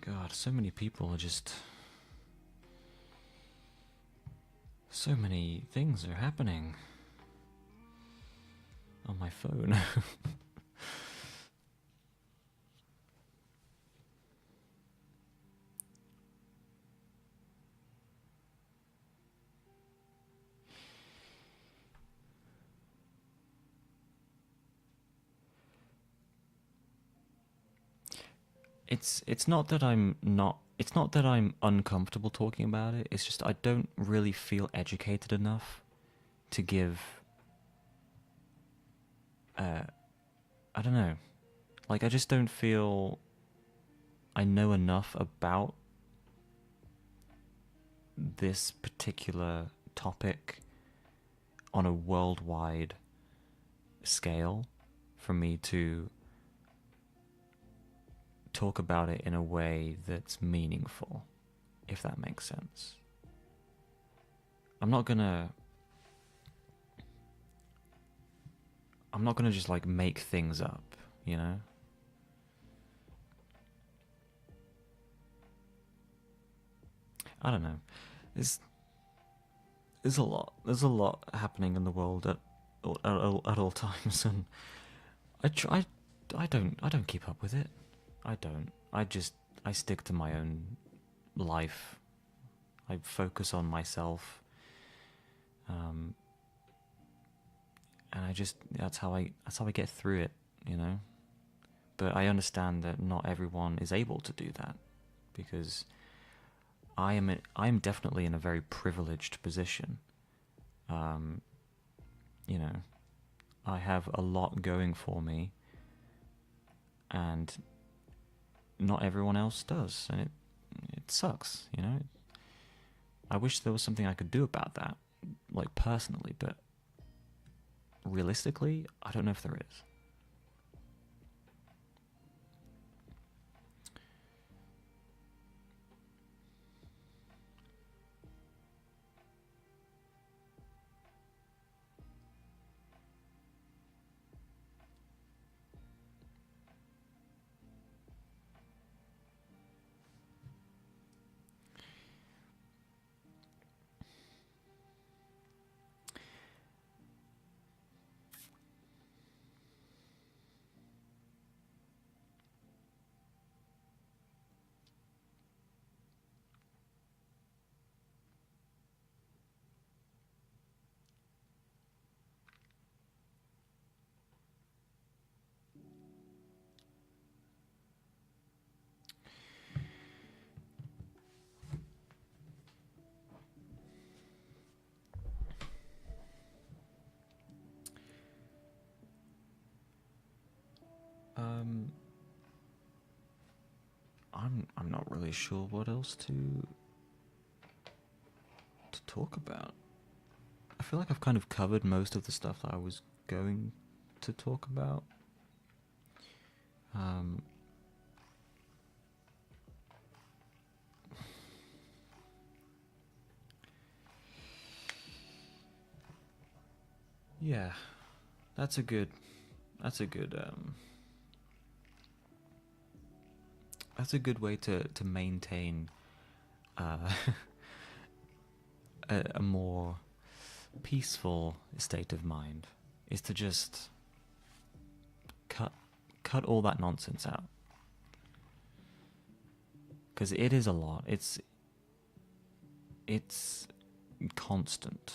god, so many people are just... So many things are happening on my phone. It's not that I'm uncomfortable talking about it. It's just I don't really feel educated enough to give I don't know. Like, I just don't feel I know enough about this particular topic on a worldwide scale for me to talk about it in a way that's meaningful, if that makes sense. I'm not gonna just like make things up, you know? I don't know. There's a lot happening in the world at all times, and I don't keep up with it. I don't. I stick to my own life. I focus on myself. And that's how I get through it, you know? But I understand that not everyone is able to do that, because I am definitely in a very privileged position. You know, I have a lot going for me, and not everyone else does, and it sucks, you know? I wish there was something I could do about that, like personally, but realistically, I don't know if there is. I'm not really sure what else to talk about. I feel like I've kind of covered most of the stuff that I was going to talk about. Yeah, that's a good way to maintain a more peaceful state of mind, is to just cut all that nonsense out, because it is a lot. It's constant.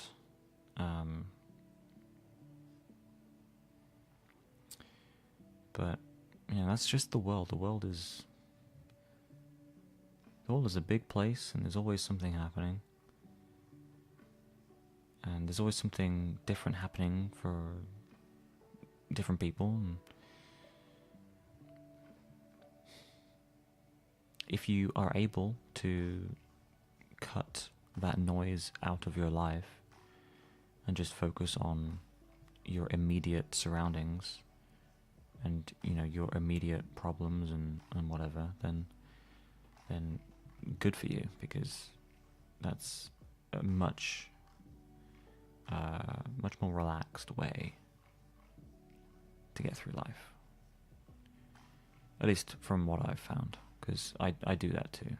But that's just the world. The world is a big place, and there's always something happening. And there's always something different happening for different people. And if you are able to cut that noise out of your life and just focus on your immediate surroundings and your immediate problems and whatever, then good for you, because that's a much more relaxed way to get through life, at least from what I've found, because I do that too.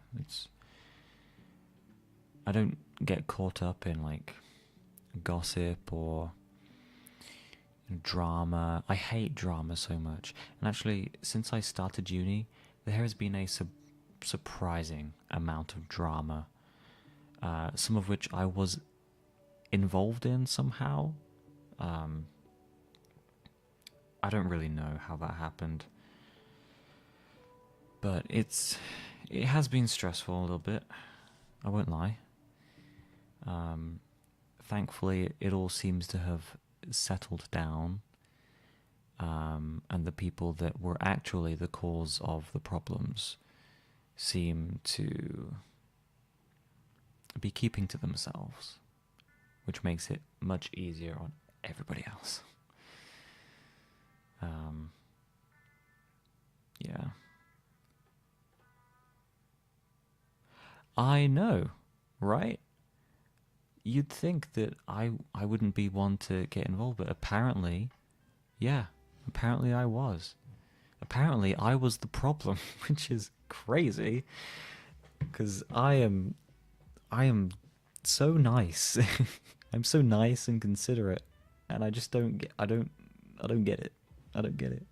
I don't get caught up in like gossip or drama. I hate drama so much. And actually, since I started uni, there has been a surprising amount of drama, some of which I was involved in somehow. I don't really know how that happened, but it has been stressful a little bit. I won't lie. Thankfully, it all seems to have settled down, and the people that were actually the cause of the problems seem to be keeping to themselves, which makes it much easier on everybody else. Yeah. I know, right? You'd think that I wouldn't be one to get involved, but apparently, yeah, apparently I was. Apparently I was the problem, which is crazy, because I am so nice. I'm so nice and considerate, and I just don't get. I don't get it. I don't get it.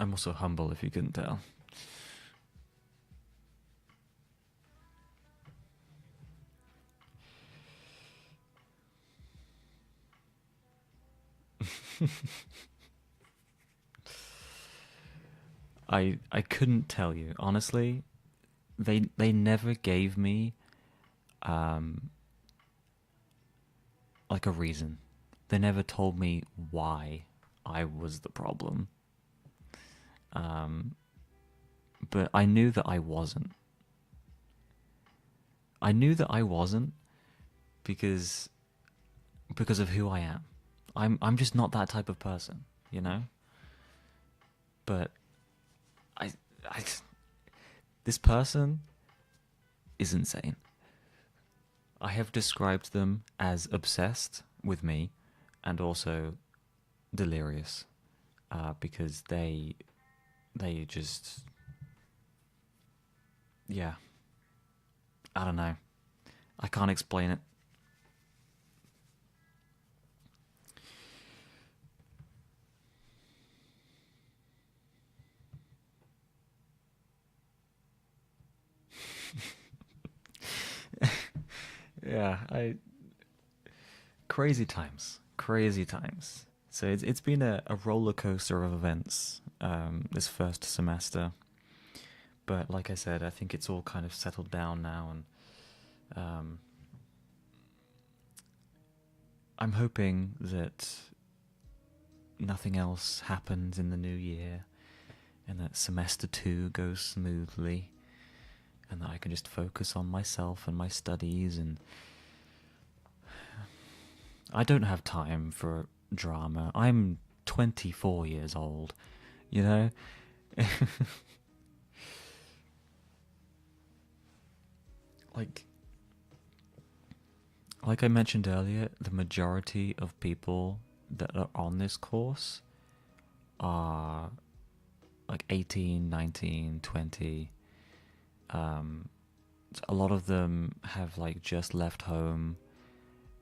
I'm also humble, if you couldn't tell. I couldn't tell you honestly. They never gave me um like a reason. They never told me why I was the problem. Um, but I knew that I wasn't. I knew that I wasn't because of who I am. I'm just not that type of person, you know? But I I this person is insane. I have described them as obsessed with me and also delirious, because they just, yeah, I don't know. I can't explain it. Yeah, I crazy times, crazy times. So it's been a roller coaster of events, this first semester. But like I said, I think it's all kind of settled down now, and um, I'm hoping that nothing else happens in the new year, and that semester two goes smoothly, and that I can just focus on myself and my studies. And I don't have time for drama. I'm 24 years old, you know? like like I mentioned earlier, the majority of people that are on this course are like 18, 19, 20. A lot of them have like just left home.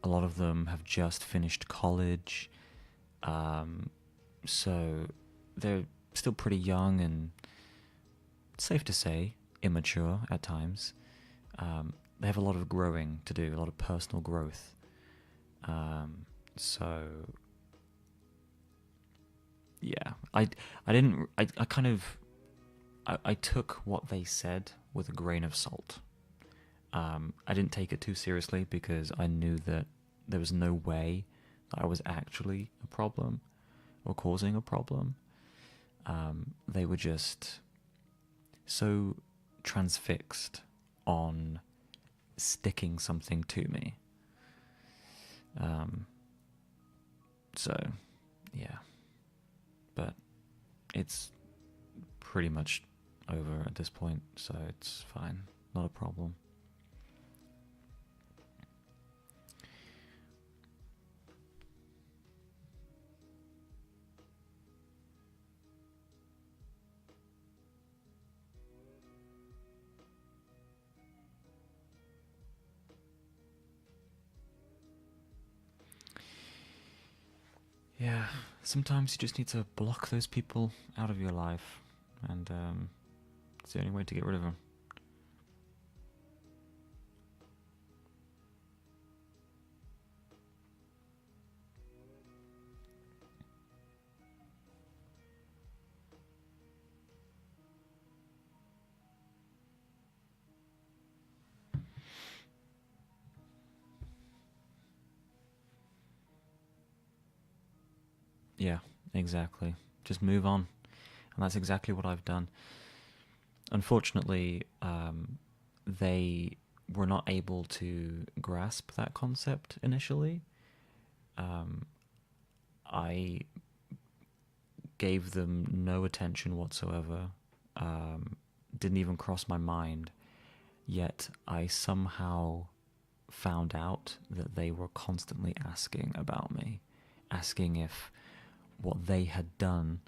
A lot of them have just finished college. So they're still pretty young and, safe to say, immature at times. They have a lot of growing to do, a lot of personal growth. So yeah, I didn't I kind of I took what they said with a grain of salt. I didn't take it too seriously because I knew that there was no way that I was actually a problem or causing a problem. They were just so transfixed on sticking something to me. So, yeah. But it's pretty much over at this point, so it's fine. Not a problem. Yeah, sometimes you just need to block those people out of your life, and it's the only way to get rid of them. Yeah, exactly. Just move on. And that's exactly what I've done. Unfortunately, they were not able to grasp that concept initially. Um, I gave them no attention whatsoever, didn't even cross my mind, yet I somehow found out that they were constantly asking about me, asking if what they had done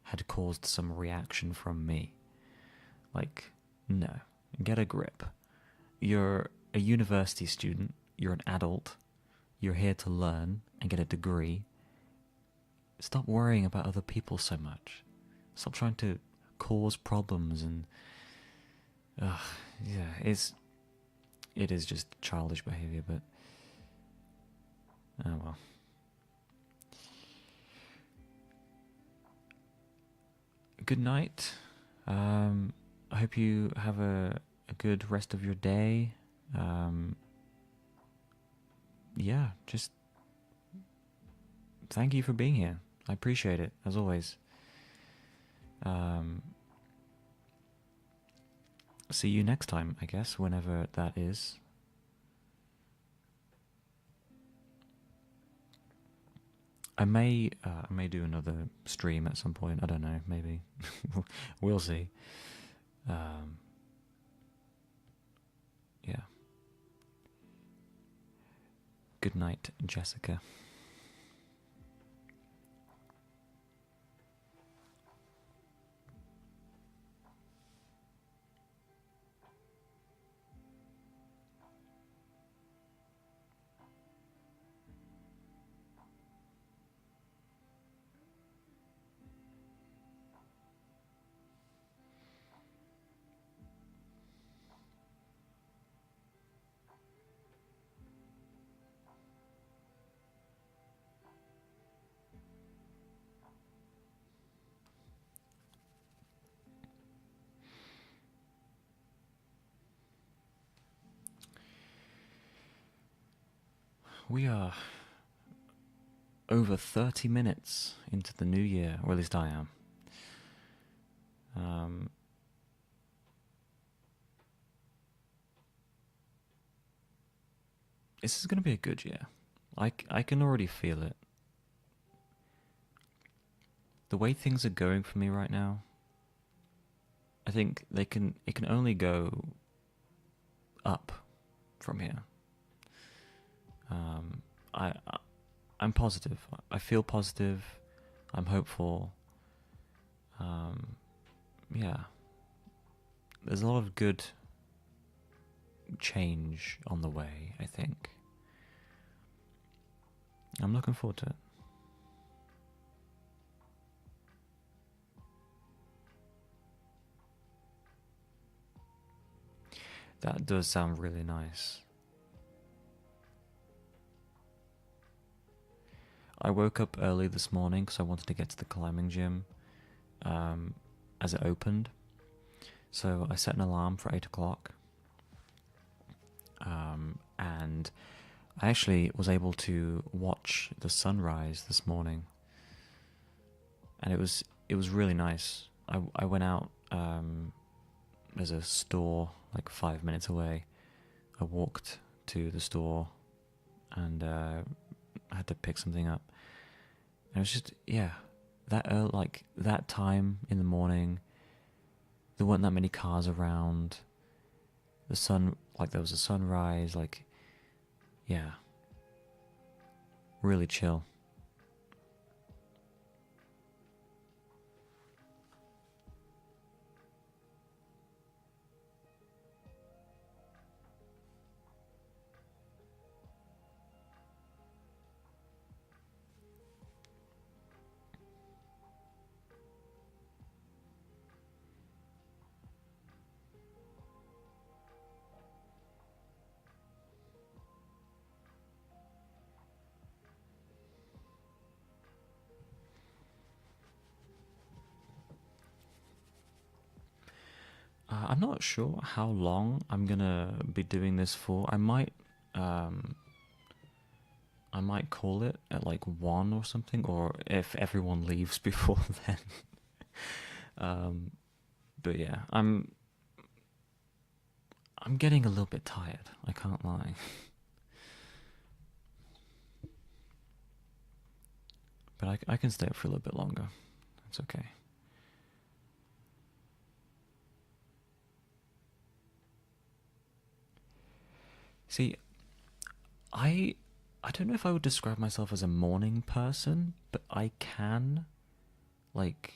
had caused some reaction from me. Like, no, get a grip. You're a university student, you're an adult, you're here to learn and get a degree. Stop worrying about other people so much. Stop trying to cause problems and yeah, it is just childish behavior, but oh well. Good night. I hope you have a good rest of your day. Yeah, just thank you for being here. I appreciate it, as always. See you next time, I guess, whenever that is. I may do another stream at some point. I don't know. Maybe we'll see. Yeah. Good night, Jessica. We are over 30 minutes into the new year, or at least I am. This is going to be a good year. I can already feel it. The way things are going for me right now, I think it can only go up from here. I I'm positive. I feel positive. I'm hopeful. Yeah. There's a lot of good change on the way, I think. I'm looking forward to it. That does sound really nice. I woke up early this morning because I wanted to get to the climbing gym as it opened. So I set an alarm for 8 o'clock. And I actually was able to watch the sunrise this morning. And it was really nice. I went out, there's a store like 5 minutes away. I walked to the store and I had to pick something up. And it was just, yeah, like that time in the morning, there weren't that many cars around. The sun, like there was a sunrise, like, yeah, really chill. I'm not sure how long I'm gonna be doing this for. Um, I might call it at like 1 or something, or if everyone leaves before then. Um, but yeah, I'm getting a little bit tired. I can't lie. But I can stay up for a little bit longer. It's okay. See, I I don't know if I would describe myself as a morning person, but I can like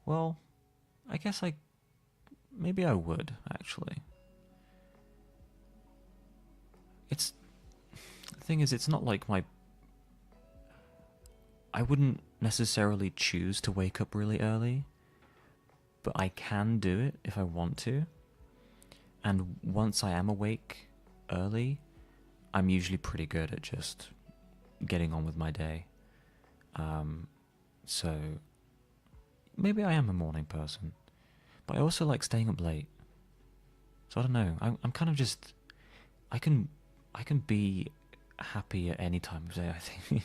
well, I guess I maybe I would actually. It's the thing is it's not like my I wouldn't necessarily choose to wake up really early, but I can do it if I want to. And once I am awake early, I'm usually pretty good at just getting on with my day. So maybe I am a morning person, but I also like staying up late. So I don't know. I'm kind of just I can I can be happy at any time of day, I think.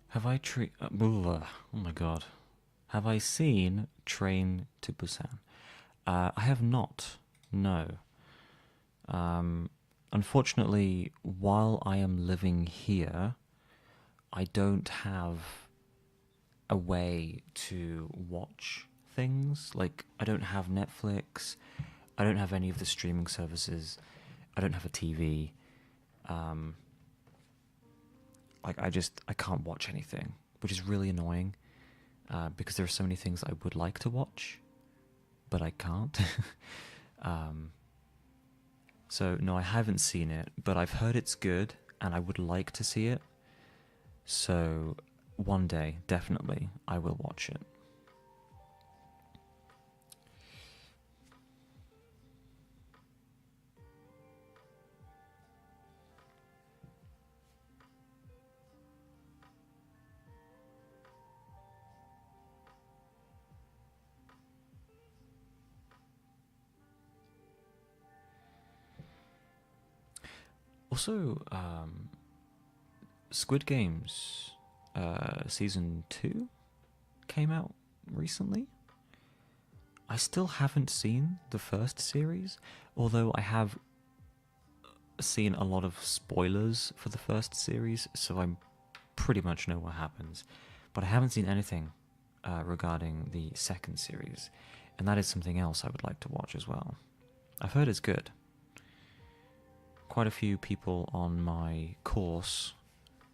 Have I oh my god. Have I seen Train to Busan? I have not. No. Unfortunately, while I am living here, I don't have a way to watch things. Like, I don't have Netflix. I don't have any of the streaming services. I don't have a TV. Um, I can't watch anything, which is really annoying. Because there are so many things I would like to watch, but I can't. um, so no, I haven't seen it, but I've heard it's good, and I would like to see it. So one day, definitely, I will watch it. Also, Squid Games season 2 came out recently. I still haven't seen the first series, although I have seen a lot of spoilers for the first series, so I pretty much know what happens. But I haven't seen anything regarding the second series, and that is something else I would like to watch as well. I've heard it's good. Quite a few people on my course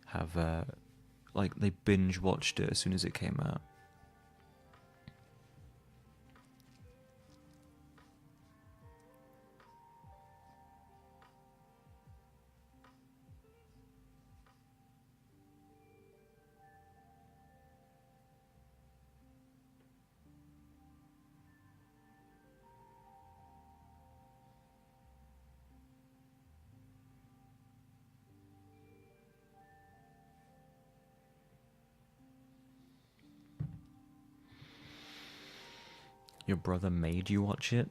have, they binge watched it as soon as it came out. Your brother made you watch it?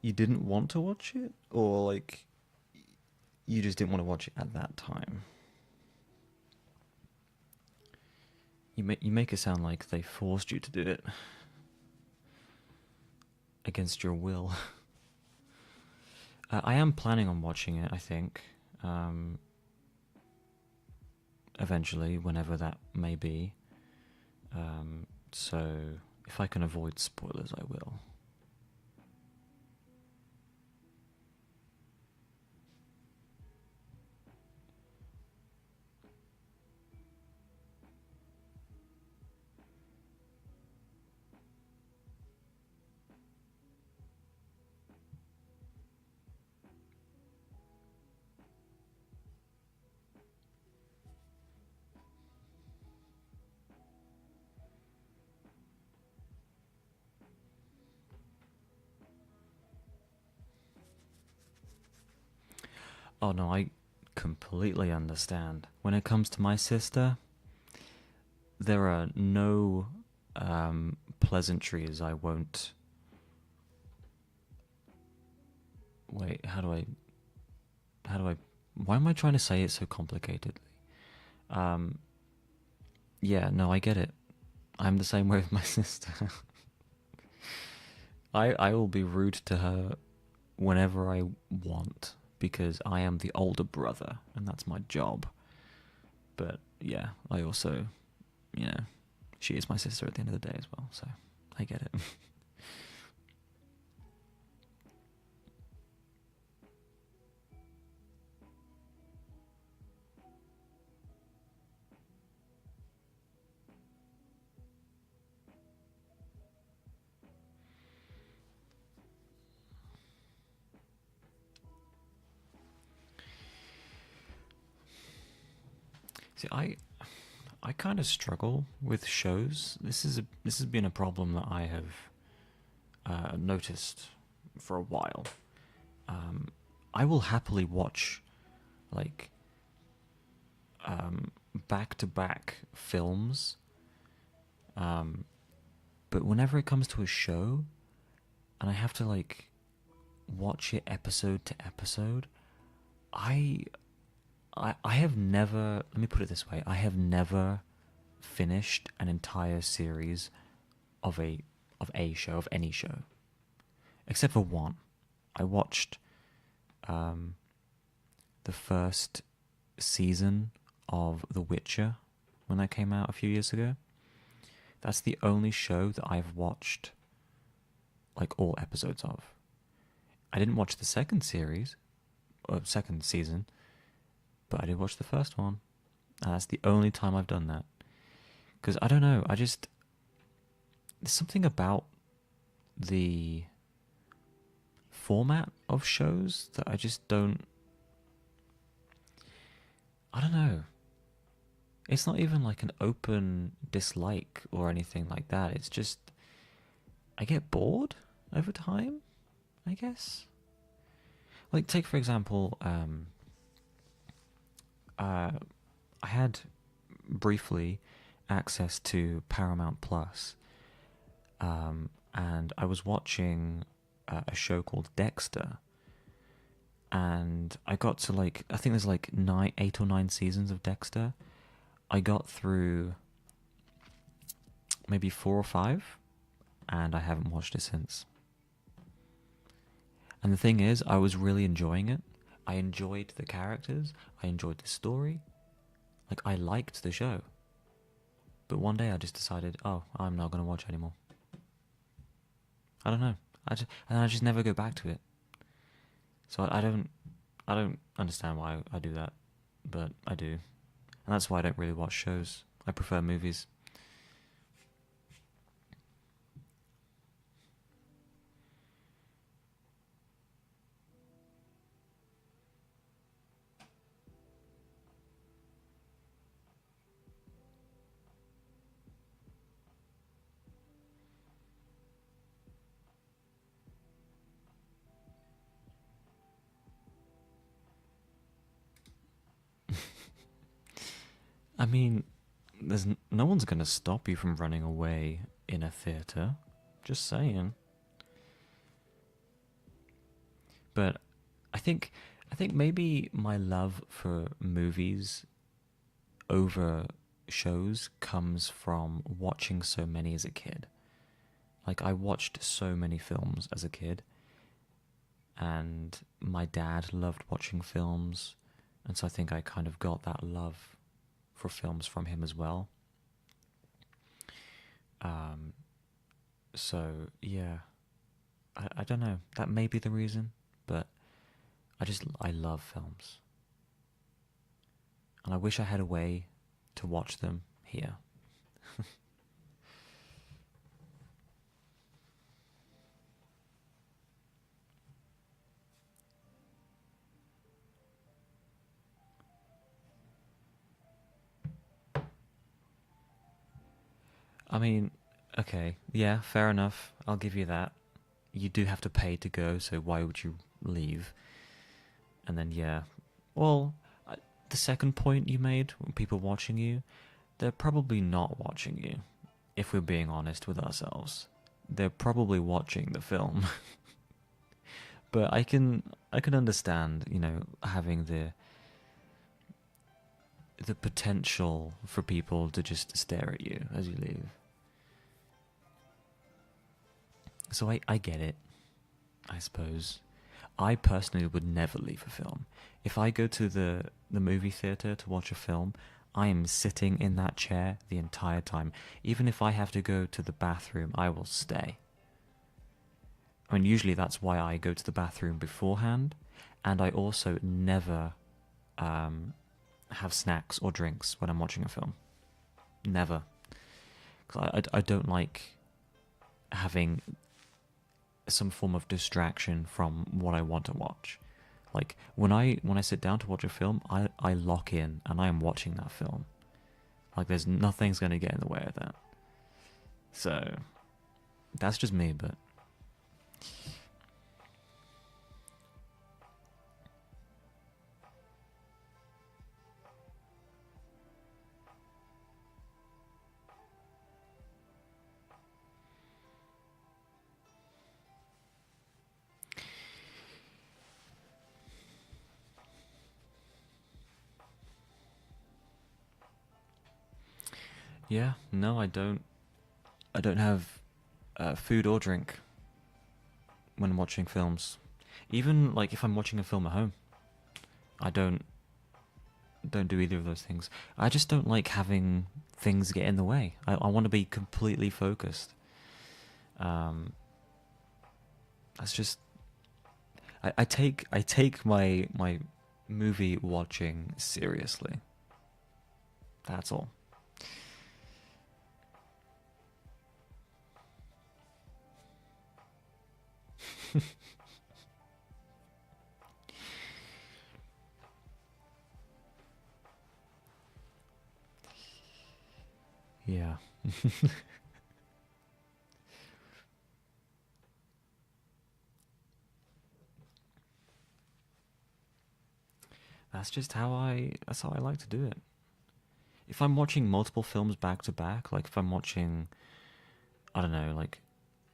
You didn't want to watch it? Or, like, you just didn't want to watch it at that time? You make it sound like they forced you to do it. Against your will. I am planning on watching it, I think. Eventually, whenever that may be. So, if I can avoid spoilers, I will. Oh no, I completely understand. When it comes to my sister, there are no pleasantries I won't. Wait, how do I, why am I trying to say it so complicatedly? Um, yeah, no, I get it. I'm the same way with my sister. I will be rude to her whenever I want because I am the older brother and that's my job. But yeah, I also, you know, she is my sister at the end of the day as well, so I get it. See, I kind of struggle with shows. This has been a problem that I have noticed for a while. Um, I will happily watch like back to back films, um, but whenever it comes to a show, and I have to like watch it episode to episode, I I have never. Let me put it this way: I have never finished an entire series of a show of any show, except for one. I watched um, the first season of The Witcher when that came out a few years ago. That's the only show that I've watched like all episodes of. I didn't watch the second series or second season, but I did watch the first one. And that's the only time I've done that. Because I don't know, I just there's something about the format of shows that I just don't. I don't know. It's not even like an open dislike or anything like that. It's just I get bored over time, I guess. Like take for example, I had briefly access to Paramount Plus, and I was watching a show called Dexter, and I got to like I think there's like 8 or 9 seasons of Dexter. I got through maybe 4 or 5, and I haven't watched it since. And the thing is, I was really enjoying it. I enjoyed the characters. I enjoyed the story. Like I liked the show. But one day I just decided, oh, I'm not going to watch anymore. I don't know. And I just never go back to it. So I don't understand why I do that, but I do. And that's why I don't really watch shows. I prefer movies. I mean, no one's going to stop you from running away in a theater. Just saying. But I think I think maybe my love for movies over shows comes from watching so many as a kid. Like I watched so many films as a kid, and my dad loved watching films, and so I think I kind of got that love for films from him as well. Um, so yeah, I don't know. That may be the reason, but I love films, and I wish I had a way to watch them here. I mean, okay, yeah, fair enough. I'll give you that. You do have to pay to go, so why would you leave? And then yeah, Well, the second point you made, people watching you, they're probably not watching you, if we're being honest with ourselves. They're probably watching the film. But I can understand, having the potential for people to just stare at you as you leave. So I get it, I suppose. I personally would never leave a film. If I go to the movie theater to watch a film, I am sitting in that chair the entire time. Even if I have to go to the bathroom, I will stay. I mean, usually that's why I go to the bathroom beforehand, and I also never have snacks or drinks when I'm watching a film. Never. 'Cause I don't like having some form of distraction from what I want to watch. Like when I sit down to watch a film, I lock in and I am watching that film. Like there's nothing's gonna get in the way of that. So that's just me, but yeah, no, I don't. I don't have food or drink when watching films. Even like if I'm watching a film at home, I don't do either of those things. I just don't like having things get in the way. I want to be completely focused. Um, that's just I take my movie watching seriously. That's all. Yeah. That's how I like to do it. If I'm watching multiple films back to back, like if I'm watching, I don't know, like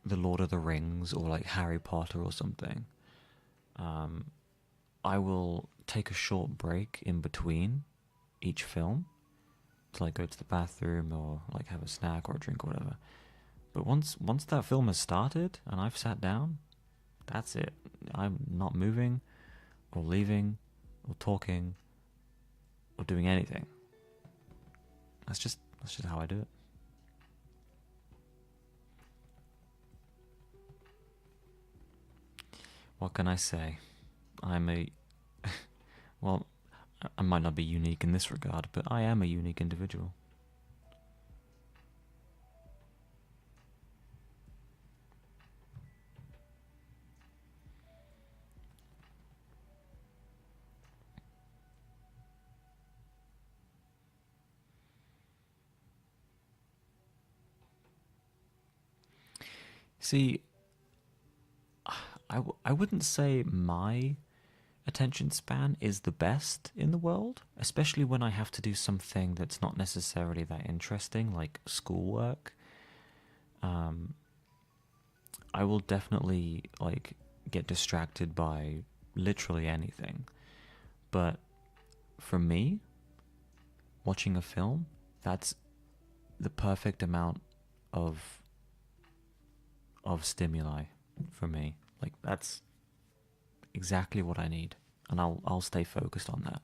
The Lord of the Rings or like Harry Potter or something, um, I will take a short break in between each film to like go to the bathroom or like have a snack or a drink or whatever. But once that film has started and I've sat down, that's it. I'm not moving or leaving or talking or doing anything. That's just how I do it. What can I say? I'm a well, I might not be unique in this regard, but I am a unique individual. See, I wouldn't say my attention span is the best in the world, especially when I have to do something that's not necessarily that interesting, like schoolwork. Um, I will definitely like get distracted by literally anything. But for me, watching a film, that's the perfect amount of stimuli for me. Like that's exactly what I need, and I'll stay focused on that.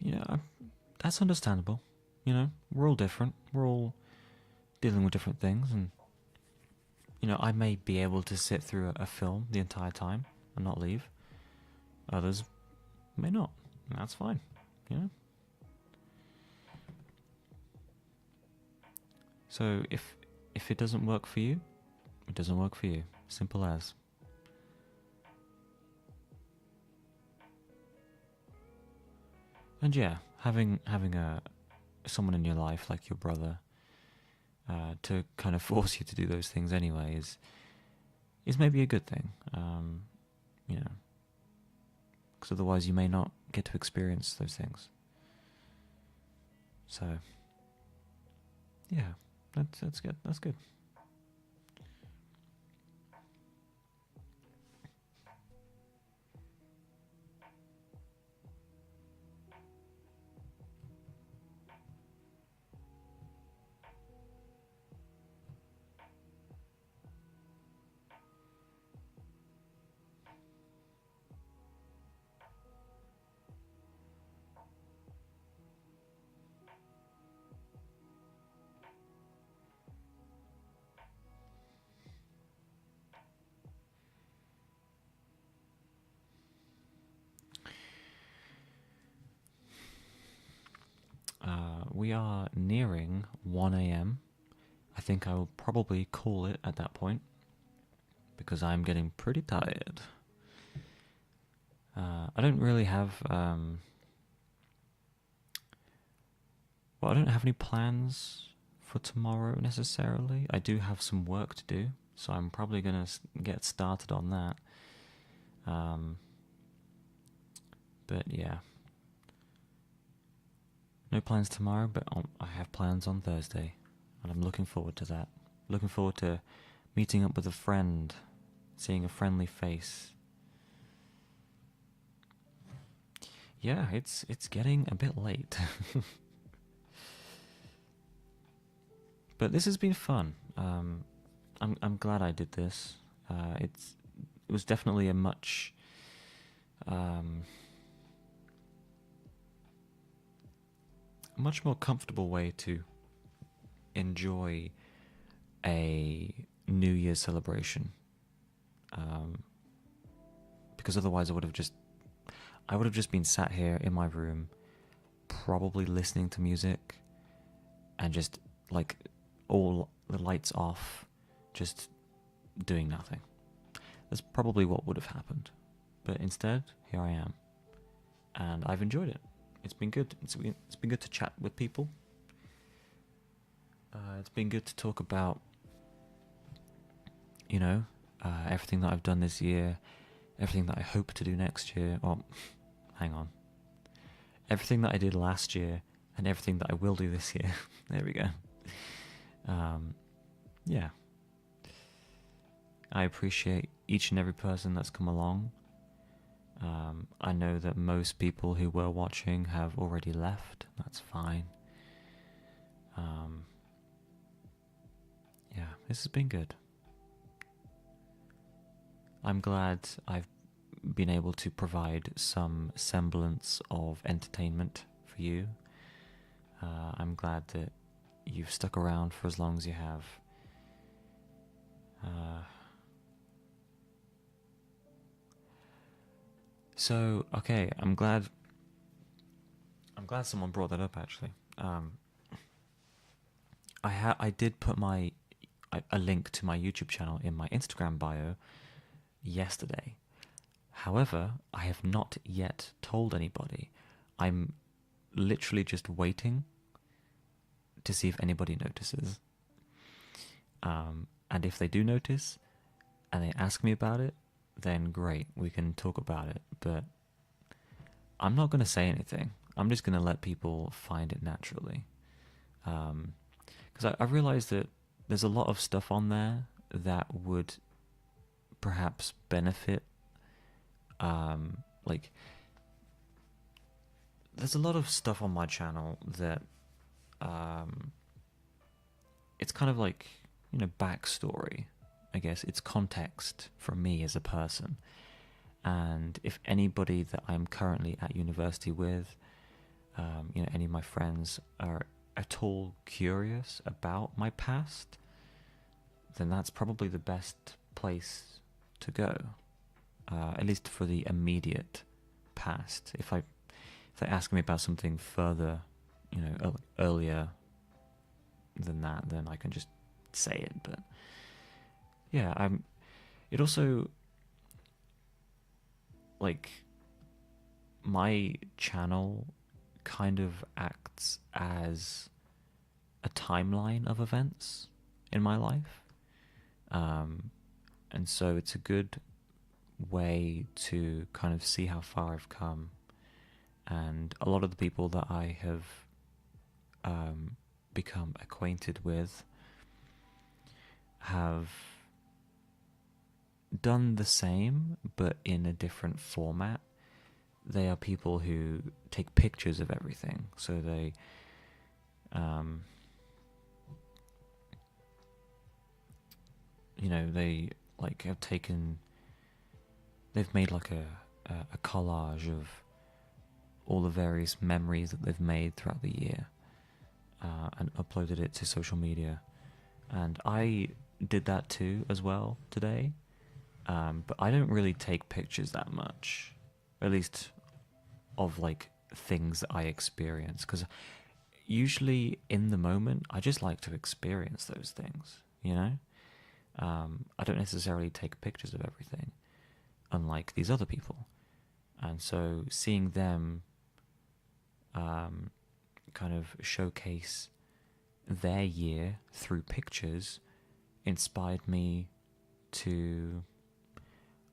you know, that's understandable. You know, we're all different. We're all dealing with different things, and you know, I may be able to sit through a film the entire time and not leave. Others may not. And that's fine. You know. So if it doesn't work for you, it doesn't work for you. Simple as. And yeah, having someone in your life like your brother to kind of force you to do those things anyway is maybe a good thing. You know, because otherwise you may not get to experience those things. So yeah, that's good. That's good. We are nearing 1 a.m. I think I will probably call it at that point because I'm getting pretty tired. I don't really have well, I don't have any plans for tomorrow necessarily. I do have some work to do, so I'm probably gonna get started on that. But yeah, no plans tomorrow, but I have plans on Thursday, and I'm looking forward to that. Looking forward to meeting up with a friend, seeing a friendly face. Yeah, it's getting a bit late. But this has been fun. I'm glad I did this. It was definitely a much more comfortable way to enjoy a New Year's celebration. Because otherwise I would have just been sat here in my room, probably listening to music, and just like all the lights off, just doing nothing. That's probably what would have happened. But instead, here I am, and I've enjoyed it. It's been good. It's been good to chat with people. It's been good to talk about, you know, everything that I've done this year, everything that I hope to do next year. Oh, hang on. Everything that I did last year and everything that I will do this year. There we go. Yeah. I appreciate each and every person that's come along. I know that most people who were watching have already left. That's fine. Yeah, this has been good. I'm glad I've been able to provide some semblance of entertainment for you. I'm glad that you've stuck around for as long as you have. So, okay, I'm glad someone brought that up actually. I did put a link to my YouTube channel in my Instagram bio yesterday. However, I have not yet told anybody. I'm literally just waiting to see if anybody notices. And if they do notice and they ask me about it, then great, we can talk about it. But I'm not going to say anything. I'm just going to let people find it naturally. Because I realized that there's a lot of stuff on there that would perhaps benefit. Like, there's a lot of stuff on my channel that it's kind of like, you know, backstory, I guess. It's context for me as a person. And if anybody that I'm currently at university with any of my friends are at all curious about my past, then that's probably the best place to go, at least for the immediate past. If they ask me about something further, earlier than that, then I can just say it. But yeah, it also, like, my channel kind of acts as a timeline of events in my life, and so it's a good way to kind of see how far I've come. And a lot of the people that I have become acquainted with have done the same, but in a different format. They are people who take pictures of everything, so they they have taken, they've made like a collage of all the various memories that they've made throughout the year, and uploaded it to social media. And I did that too as well today, but I don't really take pictures that much, at least of like things that I experience, because usually in the moment I just like to experience those things, I don't necessarily take pictures of everything, unlike these other people. And so seeing them kind of showcase their year through pictures inspired me to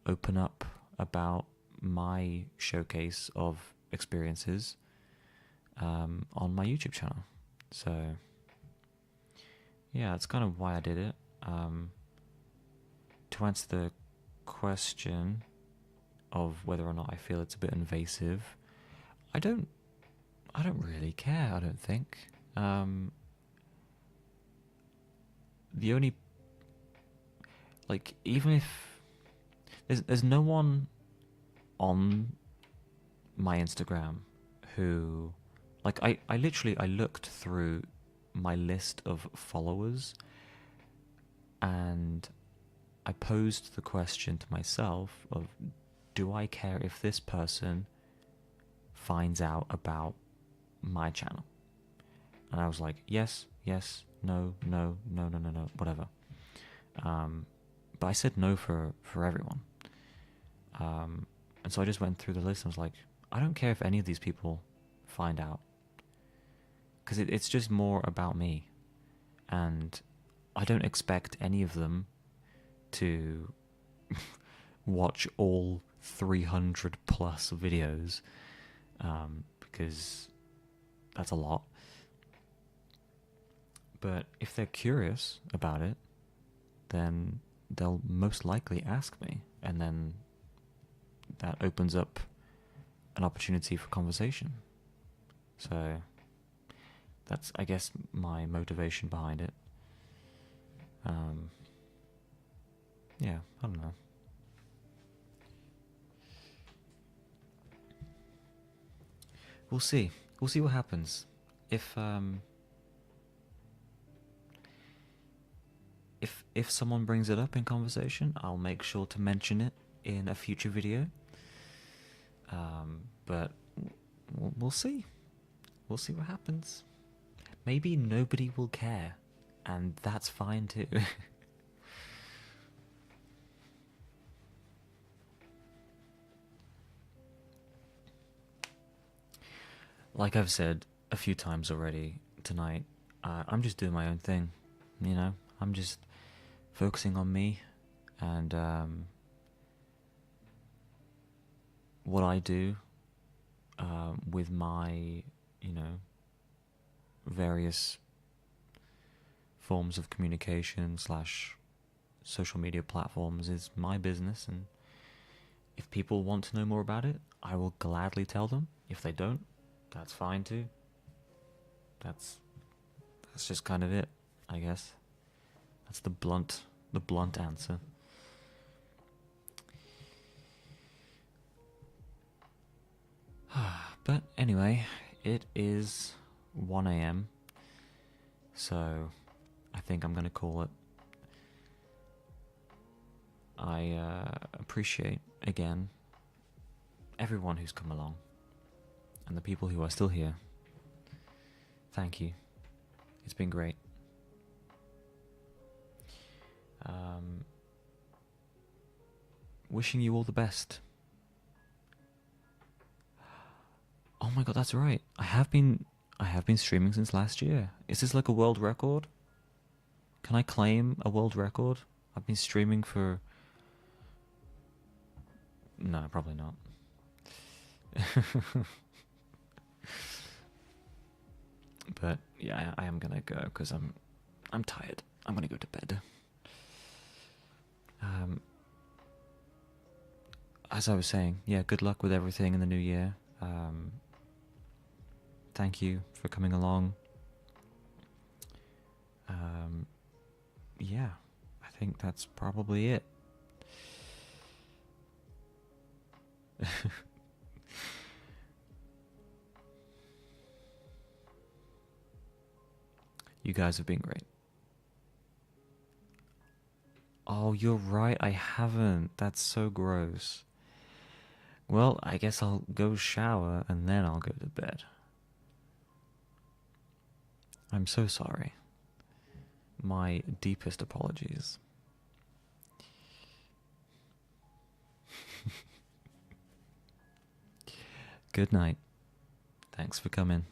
open up about my showcase of experiences on my YouTube channel. So yeah, that's kind of why I did it. To answer the question of whether or not I feel it's a bit invasive, I don't really care, I don't think. The only, like, even if there's no one on my Instagram who, like, I looked through my list of followers, and I posed the question to myself of, do I care if this person finds out about my channel? And I was like, yes, no, whatever. But I said no for everyone. And so I just went through the list and was like, I don't care if any of these people find out, because it's just more about me, and I don't expect any of them to watch all 300 plus videos, because that's a lot. But if they're curious about it, then they'll most likely ask me, and then that opens up an opportunity for conversation. So that's, I guess, my motivation behind it. Yeah, I don't know. We'll see. We'll see what happens. If someone brings it up in conversation, I'll make sure to mention it in a future video. But we'll see. We'll see what happens. Maybe nobody will care, and that's fine too. Like I've said a few times already tonight, I'm just doing my own thing, I'm just focusing on me, and what I do with my, various forms of communication / social media platforms is my business, and if people want to know more about it, I will gladly tell them. If they don't, that's fine too. That's just kind of it, I guess. That's the blunt answer. But anyway, It is 1 a.m. So I think I'm gonna call it. I appreciate again everyone who's come along and the people who are still here. Thank you. It's been great. Wishing you all the best. Oh my god, that's right. I have been streaming since last year. Is this like a world record? Can I claim a world record? I've been streaming for... No, probably not. But yeah, I am gonna go because I'm tired. I'm gonna go to bed. As I was saying, yeah, good luck with everything in the new year. Thank you for coming along. Yeah, I think that's probably it. You guys have been great. Oh, you're right, I haven't. That's so gross. Well, I guess I'll go shower and then I'll go to bed. I'm so sorry. My deepest apologies. Good night. Thanks for coming.